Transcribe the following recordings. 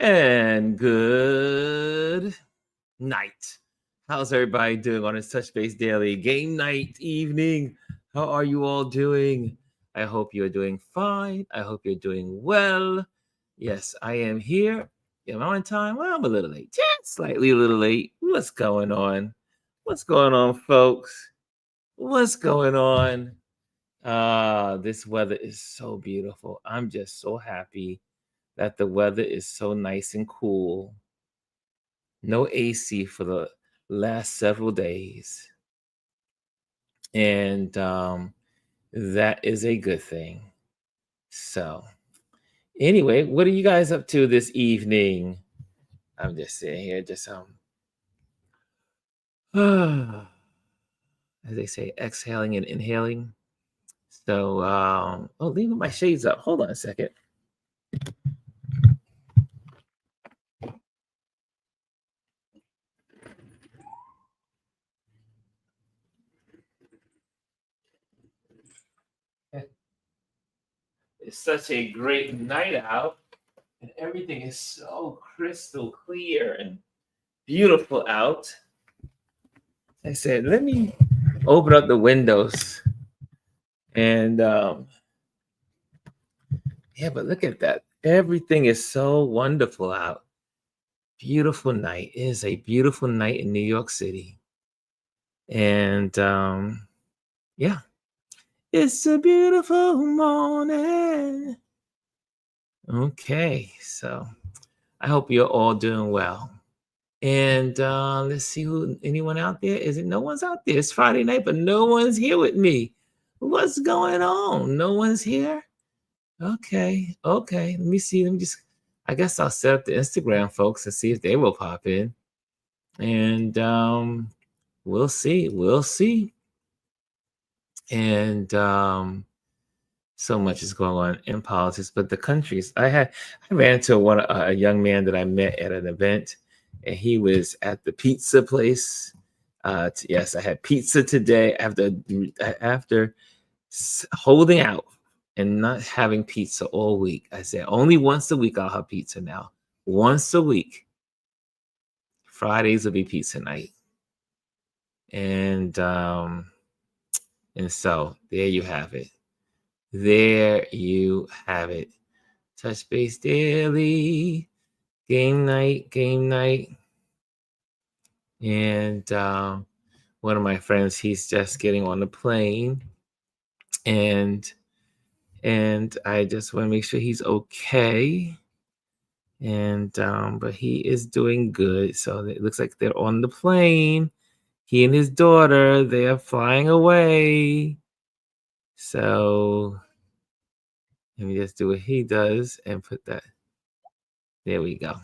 And good night. How's everybody doing on this Touch Base Daily game night evening? How are you all doing? I hope you're doing fine. I hope you're doing well. Yes, I am here. Am I on time? Well, I'm a little late. Just slightly a little late. What's going on? What's going on, folks? What's going on? This weather is so beautiful. I'm just so happy that the weather is so nice and cool. No AC for the last several days. And that is a good thing. So, anyway, what are you guys up to this evening? I'm just sitting here, just as they say, exhaling and inhaling. So, leaving my shades up. Hold on a second. It's such a great night out, and everything is so crystal clear and beautiful out. I said, let me open up the windows. And yeah, but look at that. Everything is so wonderful out. Beautiful night. It is a beautiful night in New York City. And yeah, it's a beautiful morning. Okay, so I hope you're all doing well. And let's see anyone out there. Is it no one's out there? It's Friday night, but no one's here with me. What's going on? No one's here? Okay. Let me see. I guess I'll set up the Instagram folks and see if they will pop in. And we'll see. And so much is going on in politics, but the countries. I ran into a young man that I met at an event, and he was at the pizza place. Yes, I had pizza today after holding out and not having pizza all week. I said only once a week I'll have pizza now. Once a week. Fridays will be pizza night. And so there you have it. There you have it. Touch Base Daily. Game night. And one of my friends, he's just getting on the plane. And I just want to make sure he's okay. And but he is doing good. So it looks like they're on the plane. He and his daughter, they are flying away. So let me just do what he does and put that. There we go.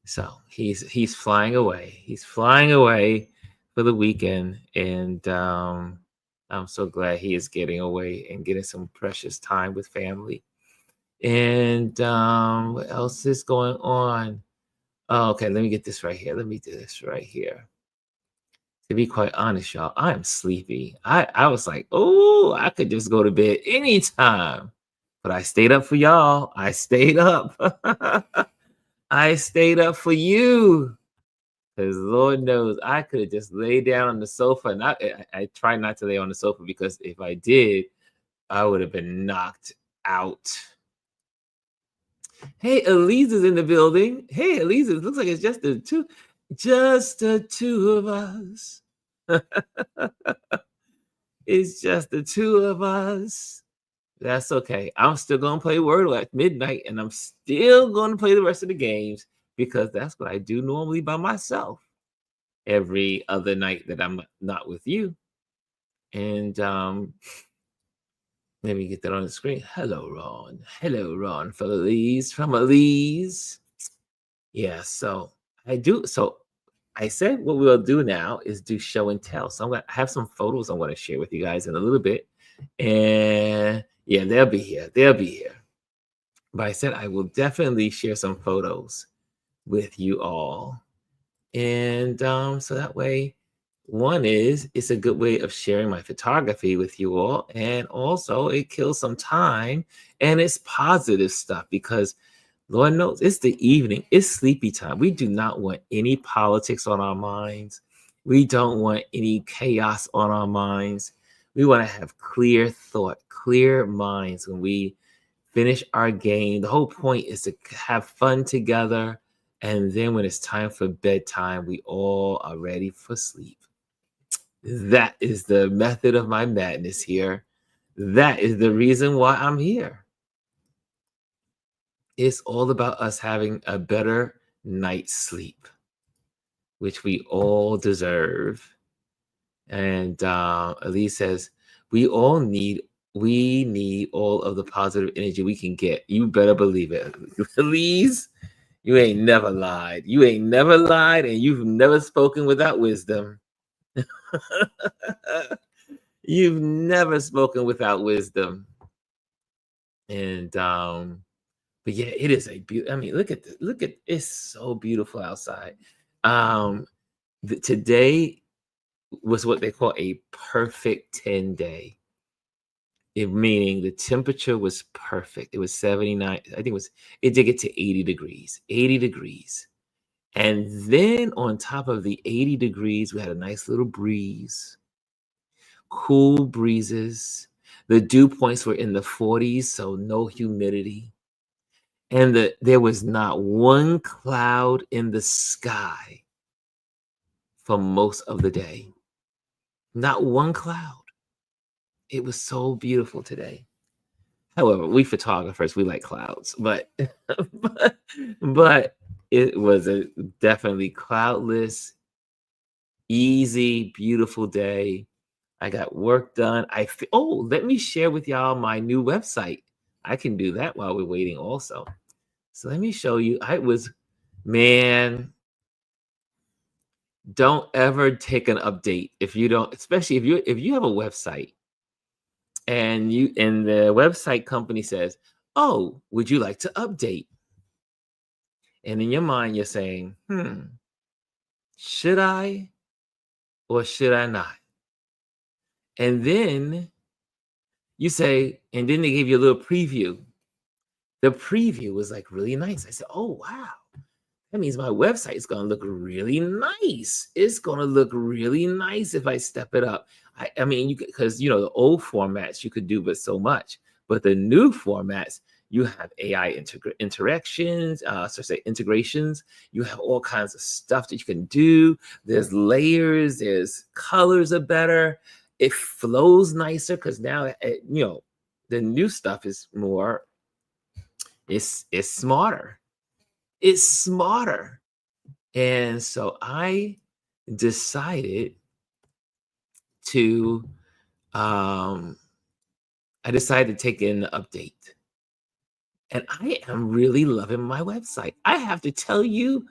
So he's flying away. He's flying away for the weekend, and I'm so glad he is getting away and getting some precious time with family. And what else is going on? Oh, okay, let me get this right here. Let me do this right here. To be quite honest, y'all, I am sleepy. I was like, oh, I could just go to bed anytime. But I stayed up for y'all. I stayed up. I stayed up for you. Because Lord knows I could have just laid down on the sofa. And I try not to lay on the sofa because if I did, I would have been knocked out. Hey, Elise is in the building. Hey, Elise, it looks like it's just the two of us. It's just the two of us. That's okay. I'm still going to play Wordle at midnight, and I'm still going to play the rest of the games because that's what I do normally by myself every other night that I'm not with you. And let me get that on the screen. Hello, Ron. From Elise. Yeah, so I said what we'll do now is do show and tell. So I have some photos I want to share with you guys in a little bit. And yeah, they'll be here. But I said I will definitely share some photos with you all. And so that way, one is it's a good way of sharing my photography with you all. And also it kills some time and it's positive stuff because Lord knows it's the evening. It's sleepy time. We do not want any politics on our minds. We don't want any chaos on our minds. We want to have clear thought, clear minds when we finish our game. The whole point is to have fun together. And then when it's time for bedtime, we all are ready for sleep. That is the method of my madness here. That is the reason why I'm here. It's all about us having a better night's sleep, which we all deserve. And Elise says, we need all of the positive energy we can get. You better believe it. Elise, you ain't never lied. You ain't never lied, and you've never spoken without wisdom. You've never spoken without wisdom. And but yeah, it is a beautiful. I mean, look at it's so beautiful outside. Today was what they call a perfect 10 day. Meaning the temperature was perfect. It was 79. I think it did get to 80 degrees. 80 degrees. And then on top of the 80 degrees, we had a nice little breeze. Cool breezes. The dew points were in the 40s, so no humidity. And there was not one cloud in the sky for most of the day. Not one cloud. It was so beautiful today. However, we photographers, we like clouds, but but it was a definitely cloudless, easy, beautiful day. I got work done. Let me share with y'all my new website. I can do that while we're waiting also. So let me show you. Man, don't ever take an update if you don't, especially if you have a website and the website company says, "Oh, would you like to update?" And in your mind, you're saying, should I or should I not? And then you say, and then they gave you a little preview. The preview was like really nice. I said, "Oh, wow. That means my website is going to look really nice. It's going to look really nice if I step it up." I mean, because the old formats you could do but so much, but the new formats, you have AI integrations. You have all kinds of stuff that you can do. There's layers. There's colors are better. It flows nicer because now the new stuff is more. It's smarter. It's smarter. And so I decided to take in the update. And I am really loving my website. I have to tell you,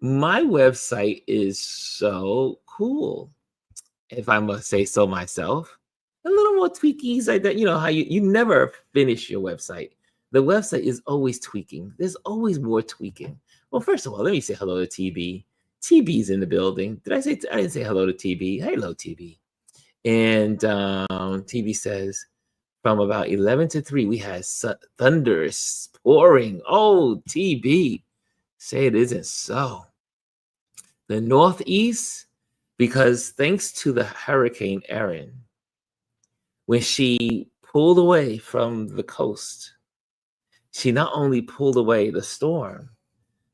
my website is so cool, if I must say so myself. A little more tweakies like that. You know how you never finish your website. The website is always tweaking. There's always more tweaking. Well, first of all, let me say hello to TB. TB's in the building. I didn't say hello to TB. Hello, TB. And TB says, from about 11 to 3, we had thunderous pouring. Oh, TB, say it isn't so. The Northeast, because thanks to the Hurricane Erin, when she pulled away from the coast, she not only pulled away the storm,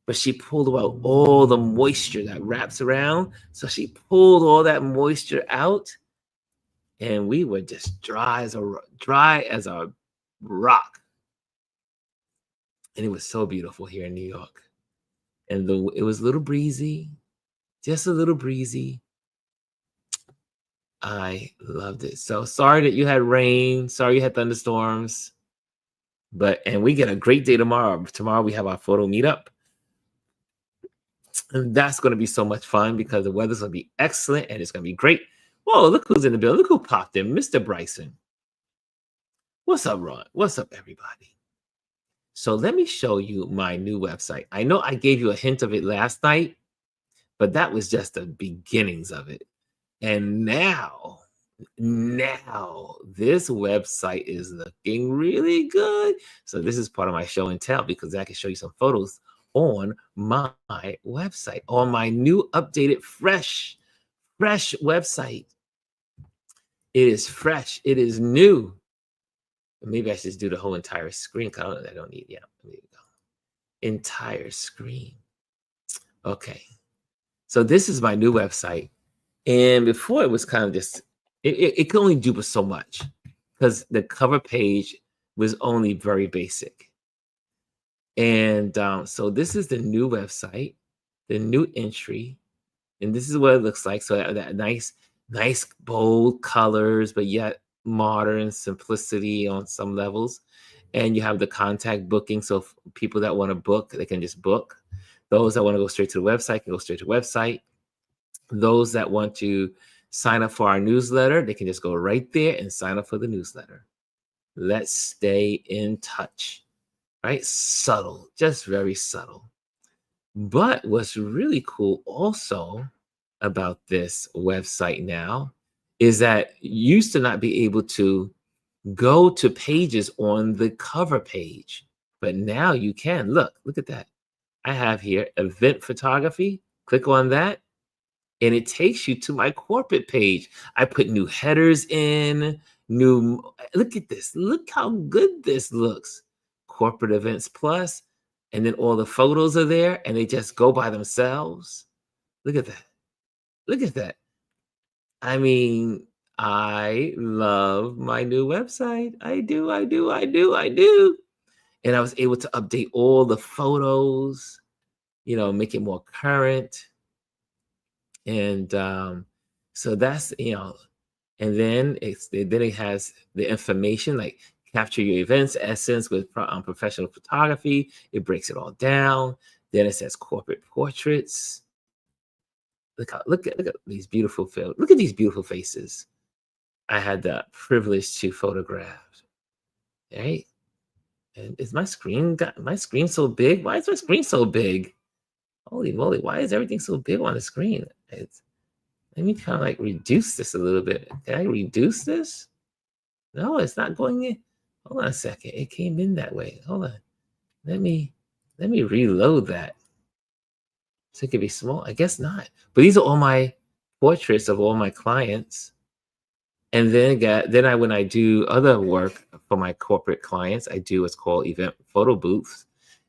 but she pulled out all the moisture that wraps around. So she pulled all that moisture out, and we were just dry as a rock. And it was so beautiful here in New York. And it was a little breezy, just a little breezy. I loved it. So sorry that you had rain. Sorry you had thunderstorms. And we get a great day tomorrow. Tomorrow we have our photo meetup. And that's going to be so much fun because the weather's going to be excellent and it's going to be great. Whoa, look who's in the building. Look who popped in, Mr. Bryson. What's up, Ron? What's up, everybody? So let me show you my new website. I know I gave you a hint of it last night, but that was just the beginnings of it. And now Now, this website is looking really good. So this is part of my show and tell because I can show you some photos on my website, on my new updated fresh website. It is fresh. It is new. Maybe I should just do the whole entire screen. I don't need, yeah, there you go. Entire screen. Okay. So this is my new website. And before it was kind of just, it could only do but so much because the cover page was only very basic. And so this is the new website, the new entry, and this is what it looks like. So that nice bold colors, but yet modern simplicity on some levels. And you have the contact booking. So people that want to book, they can just book. Those that want to go straight to the website can go straight to the website. Those that want to sign up for our newsletter, they can just go right there and sign up for the newsletter. Let's stay in touch, right? Subtle, just very subtle. But what's really cool also about this website now is that you used to not be able to go to pages on the cover page, but now you can. Look at that. I have here event photography. Click on that and it takes you to my corporate page. I put new headers in, look at this. Look how good this looks. Corporate events plus, and then all the photos are there and they just go by themselves. Look at that. Look at that. I mean, I love my new website. I do. And I was able to update all the photos, make it more current. And so that's, and then it has the information like capture your events essence with professional photography. It breaks it all down. Then it says corporate portraits. Look at these look at these beautiful faces I had the privilege to photograph. Right? And is my screen so big? Why is my screen so big? Holy moly, why is everything so big on the screen? Let me kind of like reduce this a little bit. Can I reduce this? No, it's not going in. Hold on a second. It came in that way. Hold on. Let me reload that. So it could be small. I guess not. But these are all my portraits of all my clients. And then when I do other work for my corporate clients, I do what's called event photo booths.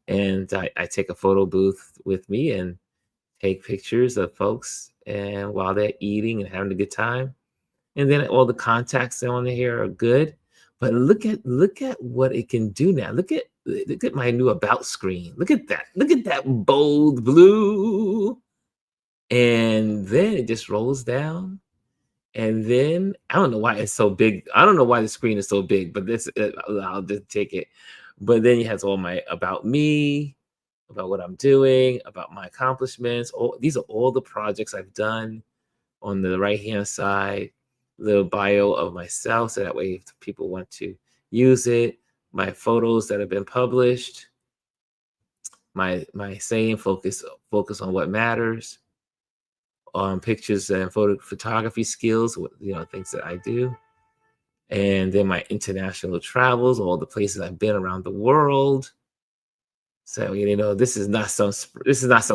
And I take a photo booth with me and take pictures of folks and while they're eating and having a good time. And then all the contacts on here are good. But look at what it can do now. Look at my new about screen. Look at that. Look at that bold blue. And then it just rolls down. And then I don't know why it's so big. I don't know why the screen is so big, but I'll just take it. But then it has all my about me, about what I'm doing, about my accomplishments. These are all the projects I've done. On the right-hand side, little bio of myself, so that way if people want to use it, my photos that have been published, my saying focus on what matters, pictures and photography skills, things that I do. And then my international travels, all the places I've been around the world. So this is not some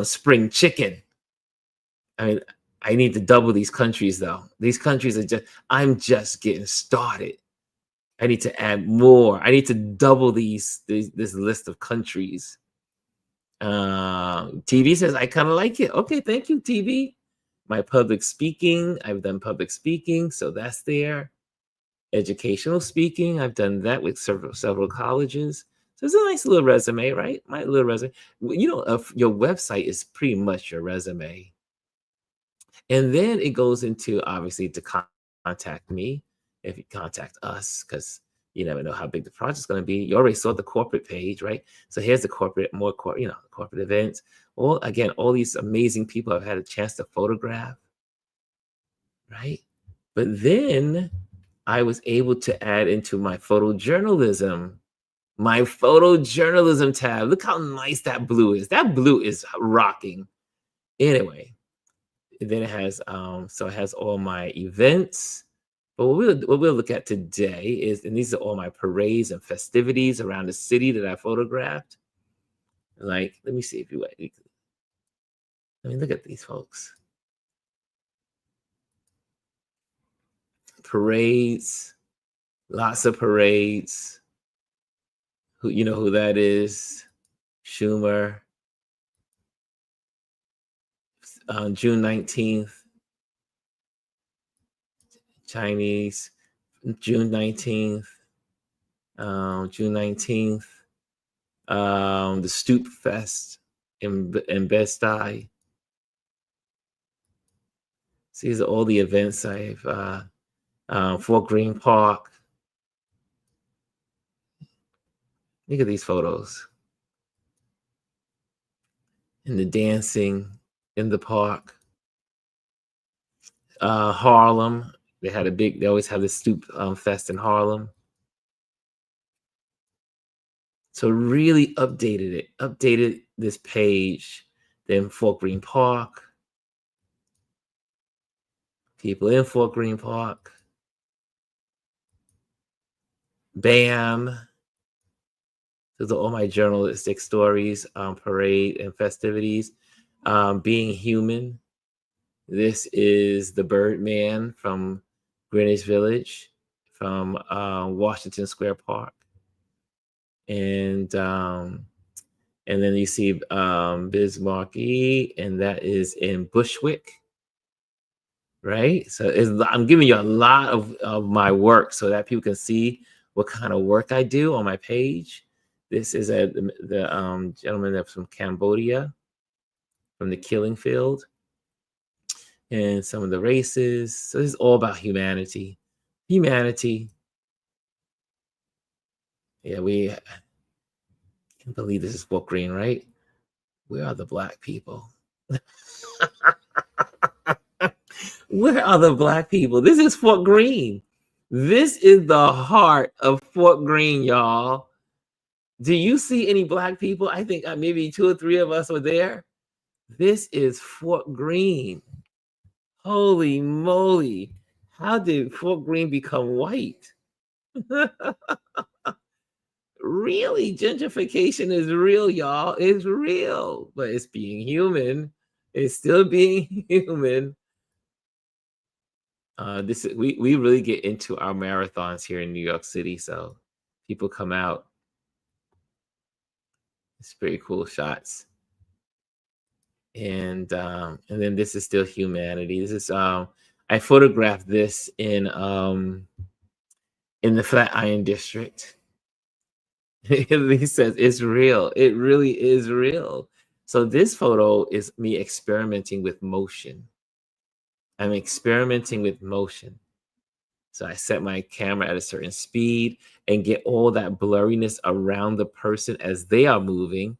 spring chicken. I mean, I need to double these countries though. These countries I'm just getting started. I need to add more. I need to double this list of countries. TV says I kind of like it. Okay, thank you, TV. My public speaking, I've done public speaking, so that's there. Educational speaking, I've done that with several colleges. So it's a nice little resume, right? My little resume. Your website is pretty much your resume. And then it goes into obviously to contact me if you contact us, because you never know how big the project's going to be. You already saw the corporate page, right? So here's the corporate events. All these amazing people I've had a chance to photograph, right? But then I was able to add into my photojournalism tab. Look how nice that blue is. That blue is rocking. Anyway, then it has it has all my events, But what we'll look at today is, and these are all my parades and festivities around the city that I photographed. Like, let me see if you wait. I mean, look at these folks. Parades, lots of parades. Who you know who that is? Schumer. On June 19th, Chinese. June 19th, June 19th, the Stoop Fest in Bed-Stuy. So these are all the events I've Fort Greene Park. Look at these photos. And the dancing in the park. Harlem. They always have the Stoop Fest in Harlem. So really updated this page. Then Fort Greene Park. People in Fort Greene Park. Bam. Those are all my journalistic stories, parade and festivities. Being human. This is the Birdman from Greenwich Village, from Washington Square Park. And then you see Bismarcky, and that is in Bushwick, right? So I'm giving you a lot of my work so that people can see what kind of work I do on my page. This is the gentleman that's from Cambodia, from the killing field, and some of the races. So this is all about humanity. Humanity. Yeah, we can't believe this is Fort Greene, right? Where are the Black people? Where are the Black people? This is Fort Greene. This is the heart of Fort Greene, y'all. Do you see any Black people? I think maybe 2 or 3 of us were there. This is Fort Greene. Holy moly. How did Fort Greene become white? Really, gentrification is real, y'all. It's real, but it's being human. It's still being human. We really get into our marathons here in New York City, so people come out. It's pretty cool shots. And then this is still humanity. This is I photographed this in the Flatiron District. He says it's real. It really is real. So this photo is me experimenting with motion. I'm experimenting with motion. So I set my camera at a certain speed and get all that blurriness around the person as they are moving,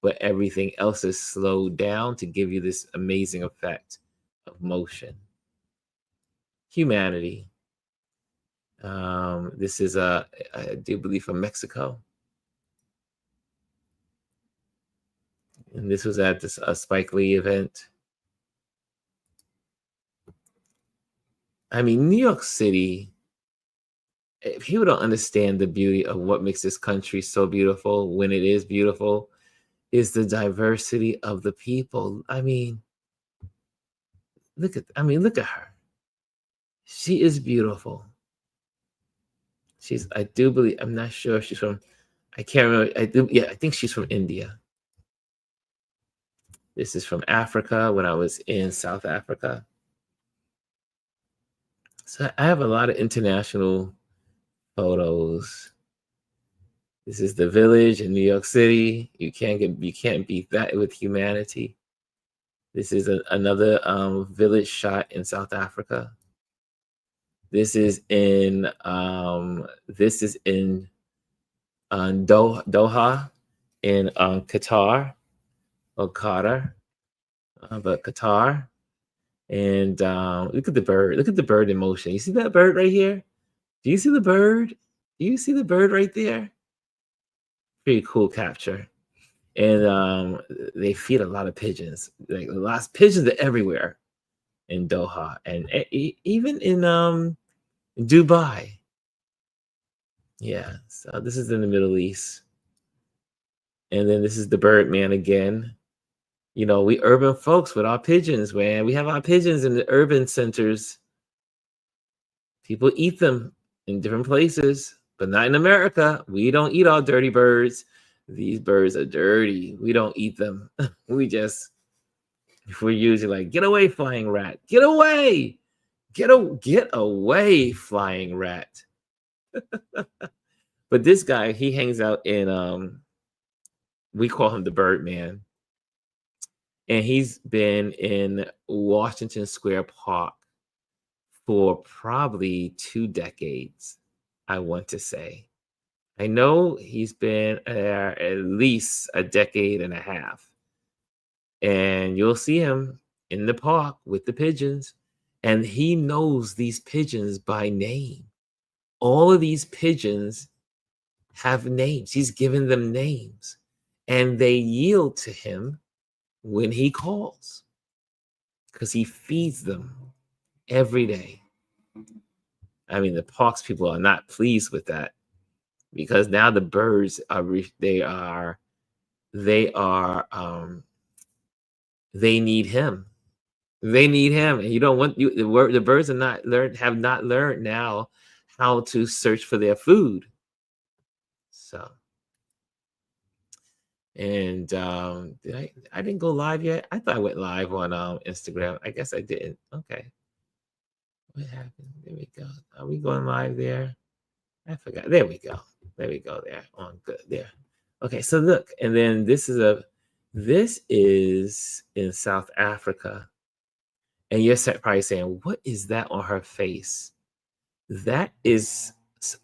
but everything else is slowed down to give you this amazing effect of motion. Humanity. This is I do believe from Mexico. And this was at this Spike Lee event. I mean, New York City, people don't understand the beauty of what makes this country so beautiful when it is beautiful, is the diversity of the people. I mean, look at her. She is beautiful. I do believe, I'm not sure if she's from, I can't remember. I think she's from India. This is from Africa when I was in South Africa. So I have a lot of international photos. This is the Village in New York City. You can't beat that with humanity. This is another village shot in South Africa. This is in Doha in Qatar, or Qatar, but Qatar. And look at the bird. Look at the bird in motion. You see that bird right here? Do you see the bird? Do you see the bird right there? Pretty cool capture. And they feed a lot of pigeons. Like pigeons are everywhere in Doha, and even in Dubai. Yeah, so this is in the Middle East. And then this is the Birdman again. You know, we urban folks with our pigeons, man. We have our pigeons in the urban centers. People eat them in different places, but not in America. We don't eat all dirty birds. These birds are dirty. We don't eat them. we just, we're usually like, get away, flying rat. Get away. Get away, flying rat. But this guy, he hangs out in we call him the Birdman. And he's been in Washington Square Park for probably 2 decades, I want to say. I know he's been there at least a decade and a half. And you'll see him in the park with the pigeons, and he knows these pigeons by name. All of these pigeons have names. He's given them names, and they yield to him when he calls because he feeds them every day. I mean, the parks people are not pleased with that because now the birds are they need him. They need him, and you don't want you. The birds are not learned have not learned now how to search for their food. So, and I didn't go live yet. I thought I went live on Instagram. I guess I didn't. Okay, what happened? There we go. Are we going live there? I forgot. There we go. There we go. There on good there. Okay, so look, and then this is in South Africa, and you're probably saying, "What is that on her face?" That is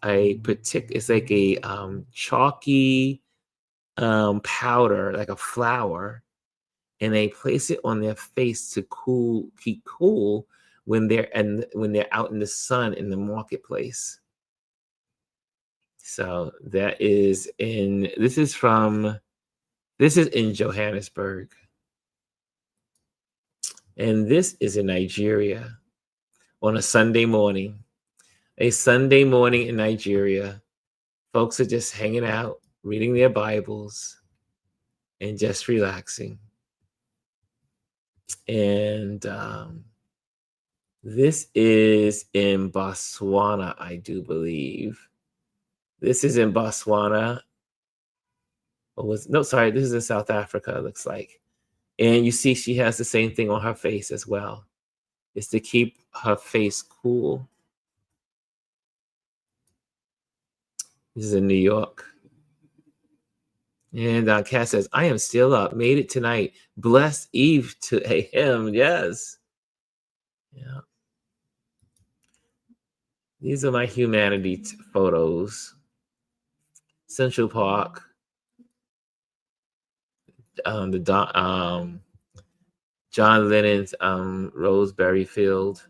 a particular. It's like a chalky powder, like a flour, and they place it on their face to keep cool when they're out in the sun in the marketplace. So this is in Johannesburg. And this is in Nigeria on a Sunday morning. A Sunday morning in Nigeria. Folks are just hanging out, reading their Bibles, and just relaxing. And this is in Botswana, I do believe. This is in Botswana. This is in South Africa, it looks like. And you see she has the same thing on her face as well. It's to keep her face cool. This is in New York. And Kat says, I am still up. Made it tonight. Blessed Eve to him. Yes. Yeah. These are my humanity photos. Central Park. John Lennon's Roseberry Field.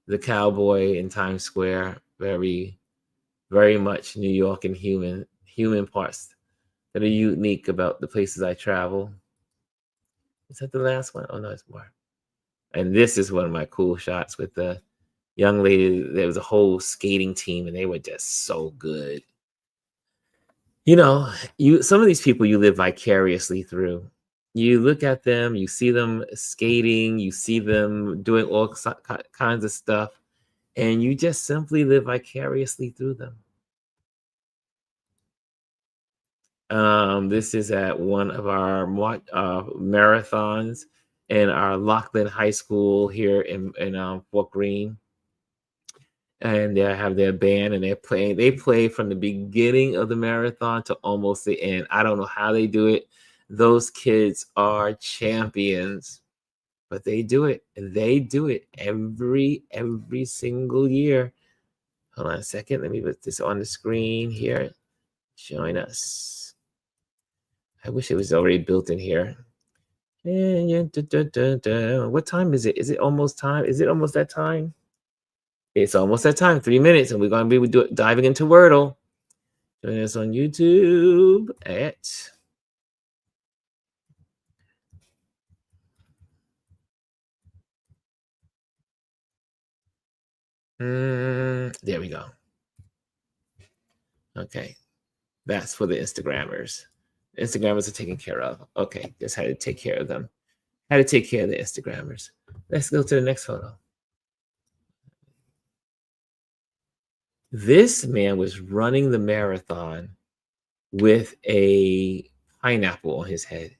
The cowboy in Times Square. Very, very much New York and human parts that are unique about the places I travel. Is that the last one? Oh no, it's more. And this is one of my cool shots with the young lady. There was a whole skating team, and they were just so good. You know, some of these people you live vicariously through. You look at them, you see them skating, you see them doing all kinds of stuff, and you just simply live vicariously through them. This is at one of our marathons in our Lockland High School here in Fort Greene. And they have their band, and they play from the beginning of the marathon to almost the end. I don't know how they do it. Those kids are champions, but they do it. They do it every single year. Hold on a second. Let me put this on the screen here. Join us. I wish it was already built in here. What time is it? Is it almost time? Is it almost that time? It's almost that time, 3 minutes, and we're going to be diving into Wordle. Join us on YouTube at There we go. Okay. That's for the Instagrammers. Instagrammers are taken care of. Okay. Just had to take care of them. Had to take care of the Instagrammers. Let's go to the next photo. This man was running the marathon with a pineapple on his head.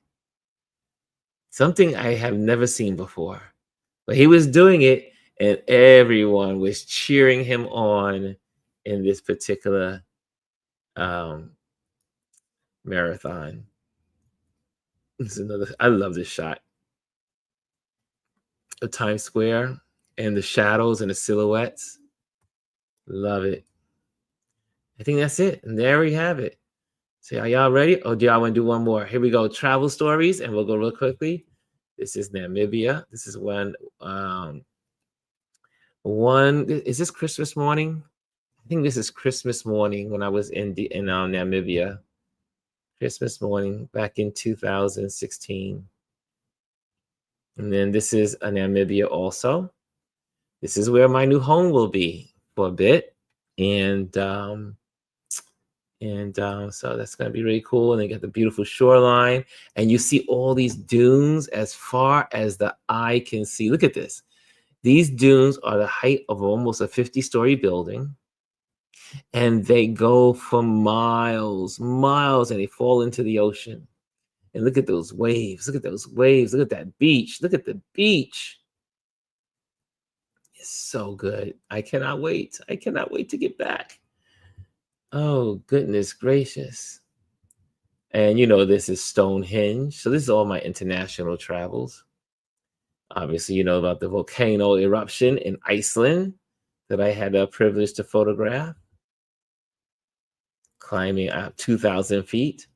Something I have never seen before. But he was doing it, and everyone was cheering him on in this particular um, marathon. This is another. I love this shot of Times Square and the shadows and the silhouettes. Love it. I think that's it. And there we have it. So are y'all ready? Or do y'all want to do one more? Here we go. Travel stories, and we'll go real quickly. This is Namibia. This is one. Is this Christmas morning? I think this is Christmas morning when I was in Namibia. Christmas morning back in 2016. And then this is a Namibia also. This is where my new home will be for a bit. And so that's going to be really cool. And they got the beautiful shoreline. And you see all these dunes as far as the eye can see. Look at this. These dunes are the height of almost a 50-story building. And they go for miles, and they fall into the ocean. And look at those waves. Look at those waves. Look at that beach. Look at the beach. It's so good. I cannot wait. I cannot wait to get back. Oh, goodness gracious. And this is Stonehenge. So this is all my international travels. Obviously, you know about the volcano eruption in Iceland that I had the privilege to photograph. Climbing up 2,000 feet.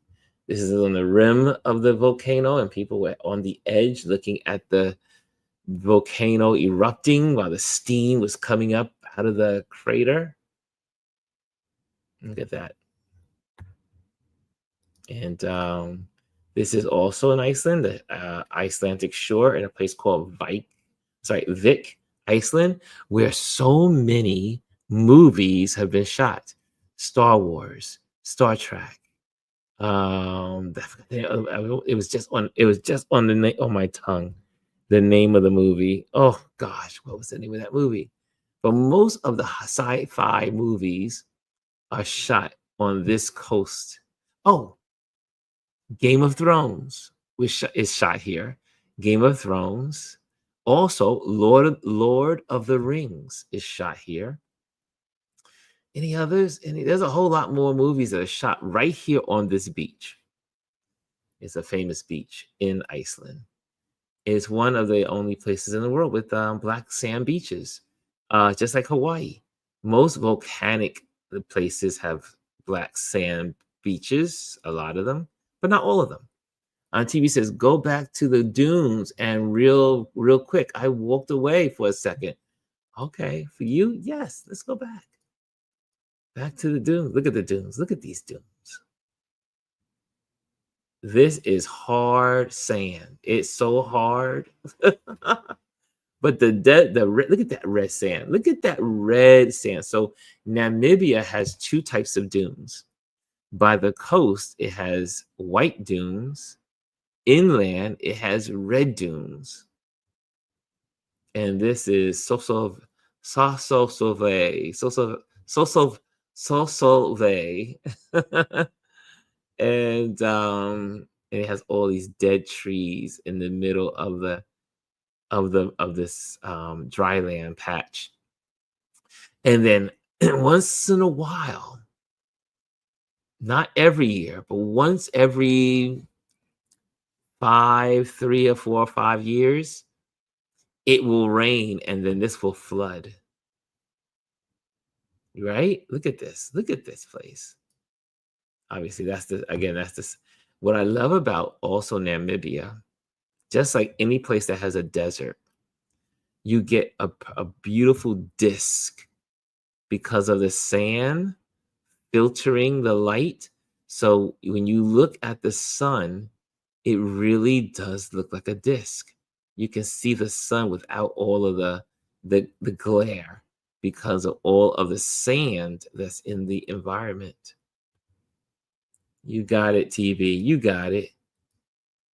This is on the rim of the volcano, and people were on the edge looking at the volcano erupting while the steam was coming up out of the crater. Look at that. And this is also in Iceland, the Icelandic shore in a place called Vik, Iceland, where so many movies have been shot. Star Wars, Star Trek. It was just on on my tongue, the name of the movie. Oh gosh, what was the name of that movie? But most of the sci-fi movies are shot on this coast. Oh, Game of Thrones is shot here. Game of Thrones. Also, Lord of the Rings is shot here. Any others? There's a whole lot more movies that are shot right here on this beach. It's a famous beach in Iceland. It's one of the only places in the world with black sand beaches, just like Hawaii. Most volcanic places have black sand beaches, a lot of them, but not all of them. On TV says, go back to the dunes, and real quick, I walked away for a second. Okay, for you, yes, let's go back. Back to the dunes. Look at the dunes. Look at these dunes. This is hard sand. It's so hard. But look at that red sand. Look at that red sand. So Namibia has two types of dunes. By the coast, it has white dunes. Inland, it has red dunes. And this is Sosove. And it has all these dead trees in the middle of this dry land patch. And then once in a while, not every year, but once every 3 or 4 or 5 years, it will rain, and then this will flood. Right? Look at this. Look at this place. Obviously, that's what I love about also Namibia. Just like any place that has a desert, you get a beautiful disc because of the sand filtering the light. So when you look at the sun, it really does look like a disc. You can see the sun without all of the glare. because of all of the sand that's in the environment. You got it, TV. You got it.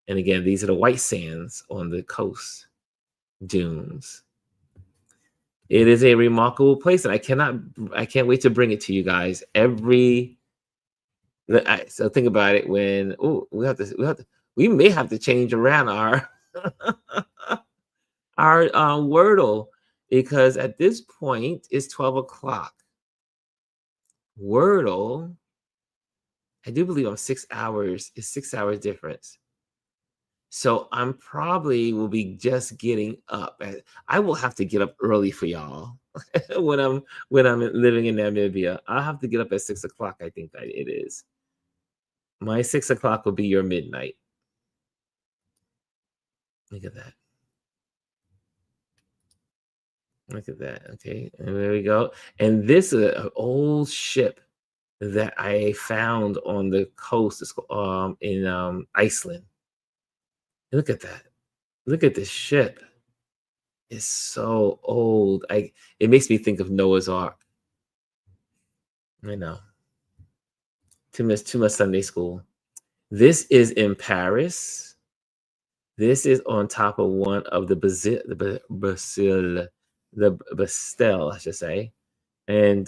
And again, these are the white sands on the coast dunes. It is a remarkable place, and I can't wait to bring it to you guys. So think about it when we may have to change around our our Wordle, because at this point it's 12 o'clock. Wordle, I do believe I'm 6 hours. It's 6 hours difference. So I'm probably will be just getting up. I will have to get up early for y'all when I'm living in Namibia. I'll have to get up at 6 o'clock. I think that it is. My 6 o'clock will be your midnight. Look at that. Look at that. Okay, and there we go. And this is an old ship that I found on the coast. It's in Iceland. Look at that. Look at this ship. It's so old. It makes me think of Noah's Ark. I know. Too much Sunday school. This is in Paris. This is on top of one of the Bastille, I should say, and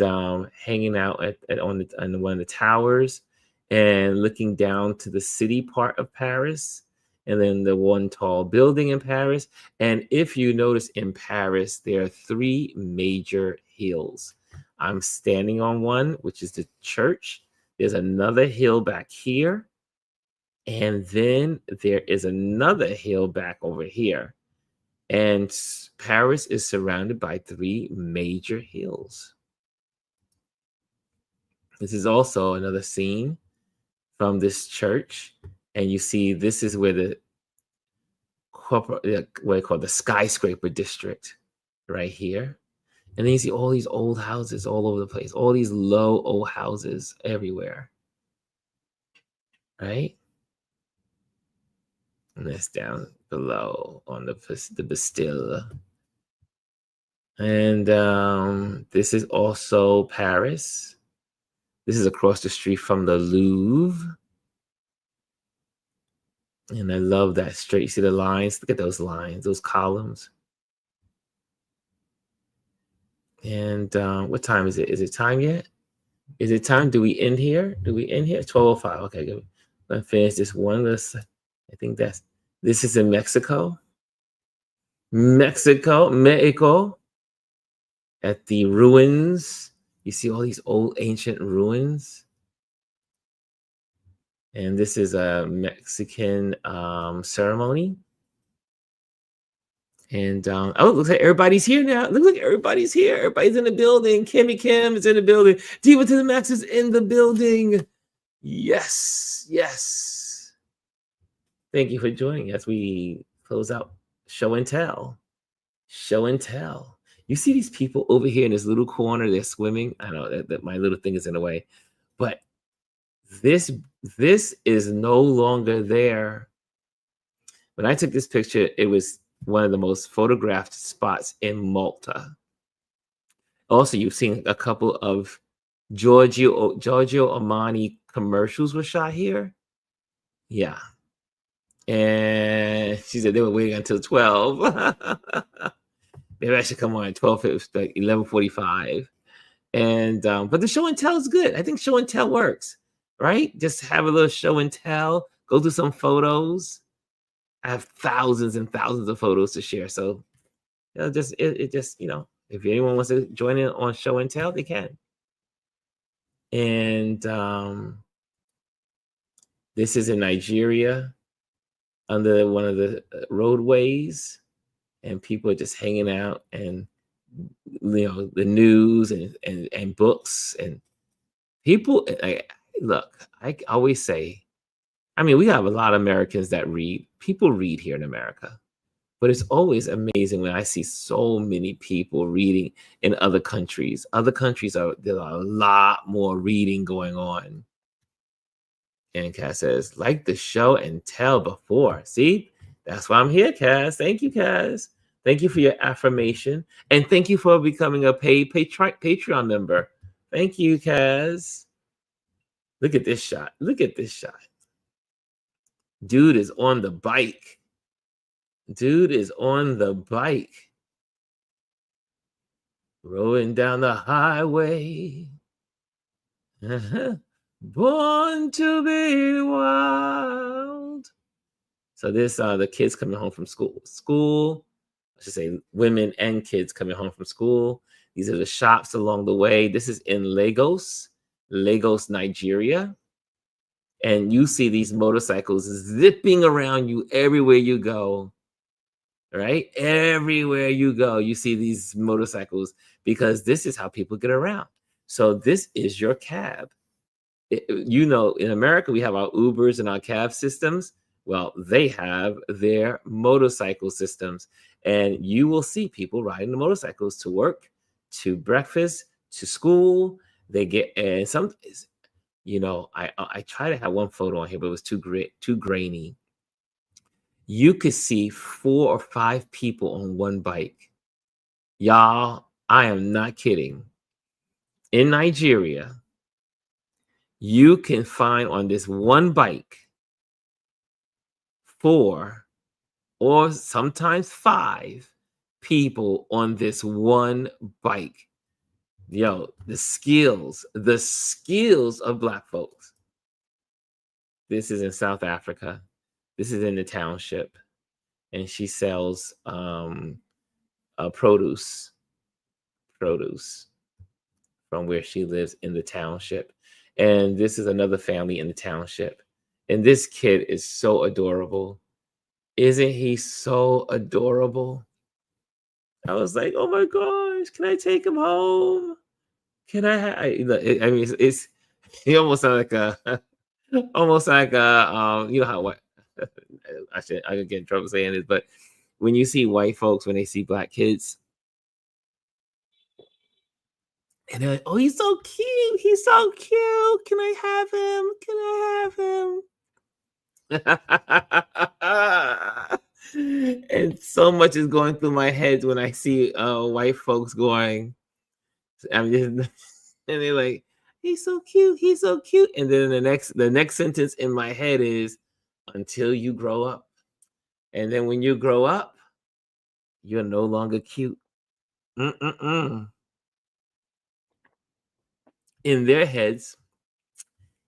hanging out on one of the towers and looking down to the city part of Paris, and then the one tall building in Paris. And if you notice, in Paris, there are 3 major hills. I'm standing on one, which is the church. There's another hill back here. And then there is another hill back over here. And Paris is surrounded by 3 major hills. This is also another scene from this church. And you see, this is where the what I call the skyscraper district, right here. And then you see all these old houses all over the place, all these low old houses everywhere, right? And that's down below on the Bastille. And this is also Paris. This is across the street from the Louvre. And I love that straight. You see the lines? Look at those lines, those columns. And what time is it? Is it time yet? Is it time? Do we end here? 12:05. Okay, good. Let's finish this one. I think this is in Mexico. Mexico. At the ruins. You see all these old ancient ruins. And this is a Mexican ceremony. And oh, it looks like everybody's here now. It looks like everybody's here. Everybody's in the building. Kimmy Kim is in the building. Diva to the Max is in the building. Yes. Thank you for joining us. We close out show and tell. You see these people over here in this little corner, they're swimming. I know that my little thing is in the way, but this is no longer there. When I took this picture, it was one of the most photographed spots in Malta. Also, you've seen a couple of Giorgio Armani commercials were shot here. Yeah. And she said they were waiting until 12. Maybe I should come on at 12, like 11:45. And but the show and tell is good. I think show and tell works, right? Just have a little show and tell, go through some photos. I have thousands and thousands of photos to share. So it just if anyone wants to join in on show and tell, they can. And this is in Nigeria under one of the roadways, and people are just hanging out, and the news and books, and people. Look, I always say, I mean, we have a lot of Americans that read. People read here in America, but it's always amazing when I see so many people reading in other countries. Other countries there's a lot more reading going on. And Cass says, like the show and tell before. See, that's why I'm here, Cass. Thank you, Cass. Thank you for your affirmation. And thank you for becoming a paid Patreon member. Thank you, Kaz. Look at this shot. Look at this shot. Dude is on the bike. Dude is on the bike. Rolling down the highway. Born to be wild. So this the kids coming home from school. I should say women and kids coming home from school. These are the shops along the way. This is in Lagos, Nigeria. And you see these motorcycles zipping around you everywhere you go. Right? Everywhere you go, you see these motorcycles because this is how people get around. So this is your cab. In America, we have our Ubers and our cab systems. Well, they have their motorcycle systems. And you will see people riding the motorcycles to work, to breakfast, to school. They get, and some, I try to have one photo on here, but it was too grainy. You could see 4 or 5 people on one bike. Y'all, I am not kidding. In Nigeria, you can find on this one bike 4 or sometimes 5 people on this one bike. Yo, the skills of Black folks. This is in South Africa. This is in the township. And she sells produce from where she lives in the township. And this is another family in the township. And this kid is so adorable. Isn't he so adorable? I was like, oh my gosh, can I take him home? Can I mean, it's he almost sounds like you know how what I could get in trouble saying this, but when you see white folks when they see Black kids, and they're like, oh, he's so cute. He's so cute. Can I have him? And so much is going through my head when I see white folks going, and they're like, he's so cute. He's so cute. And then the next sentence in my head is, until you grow up. And then when you grow up, you're no longer cute. In their heads,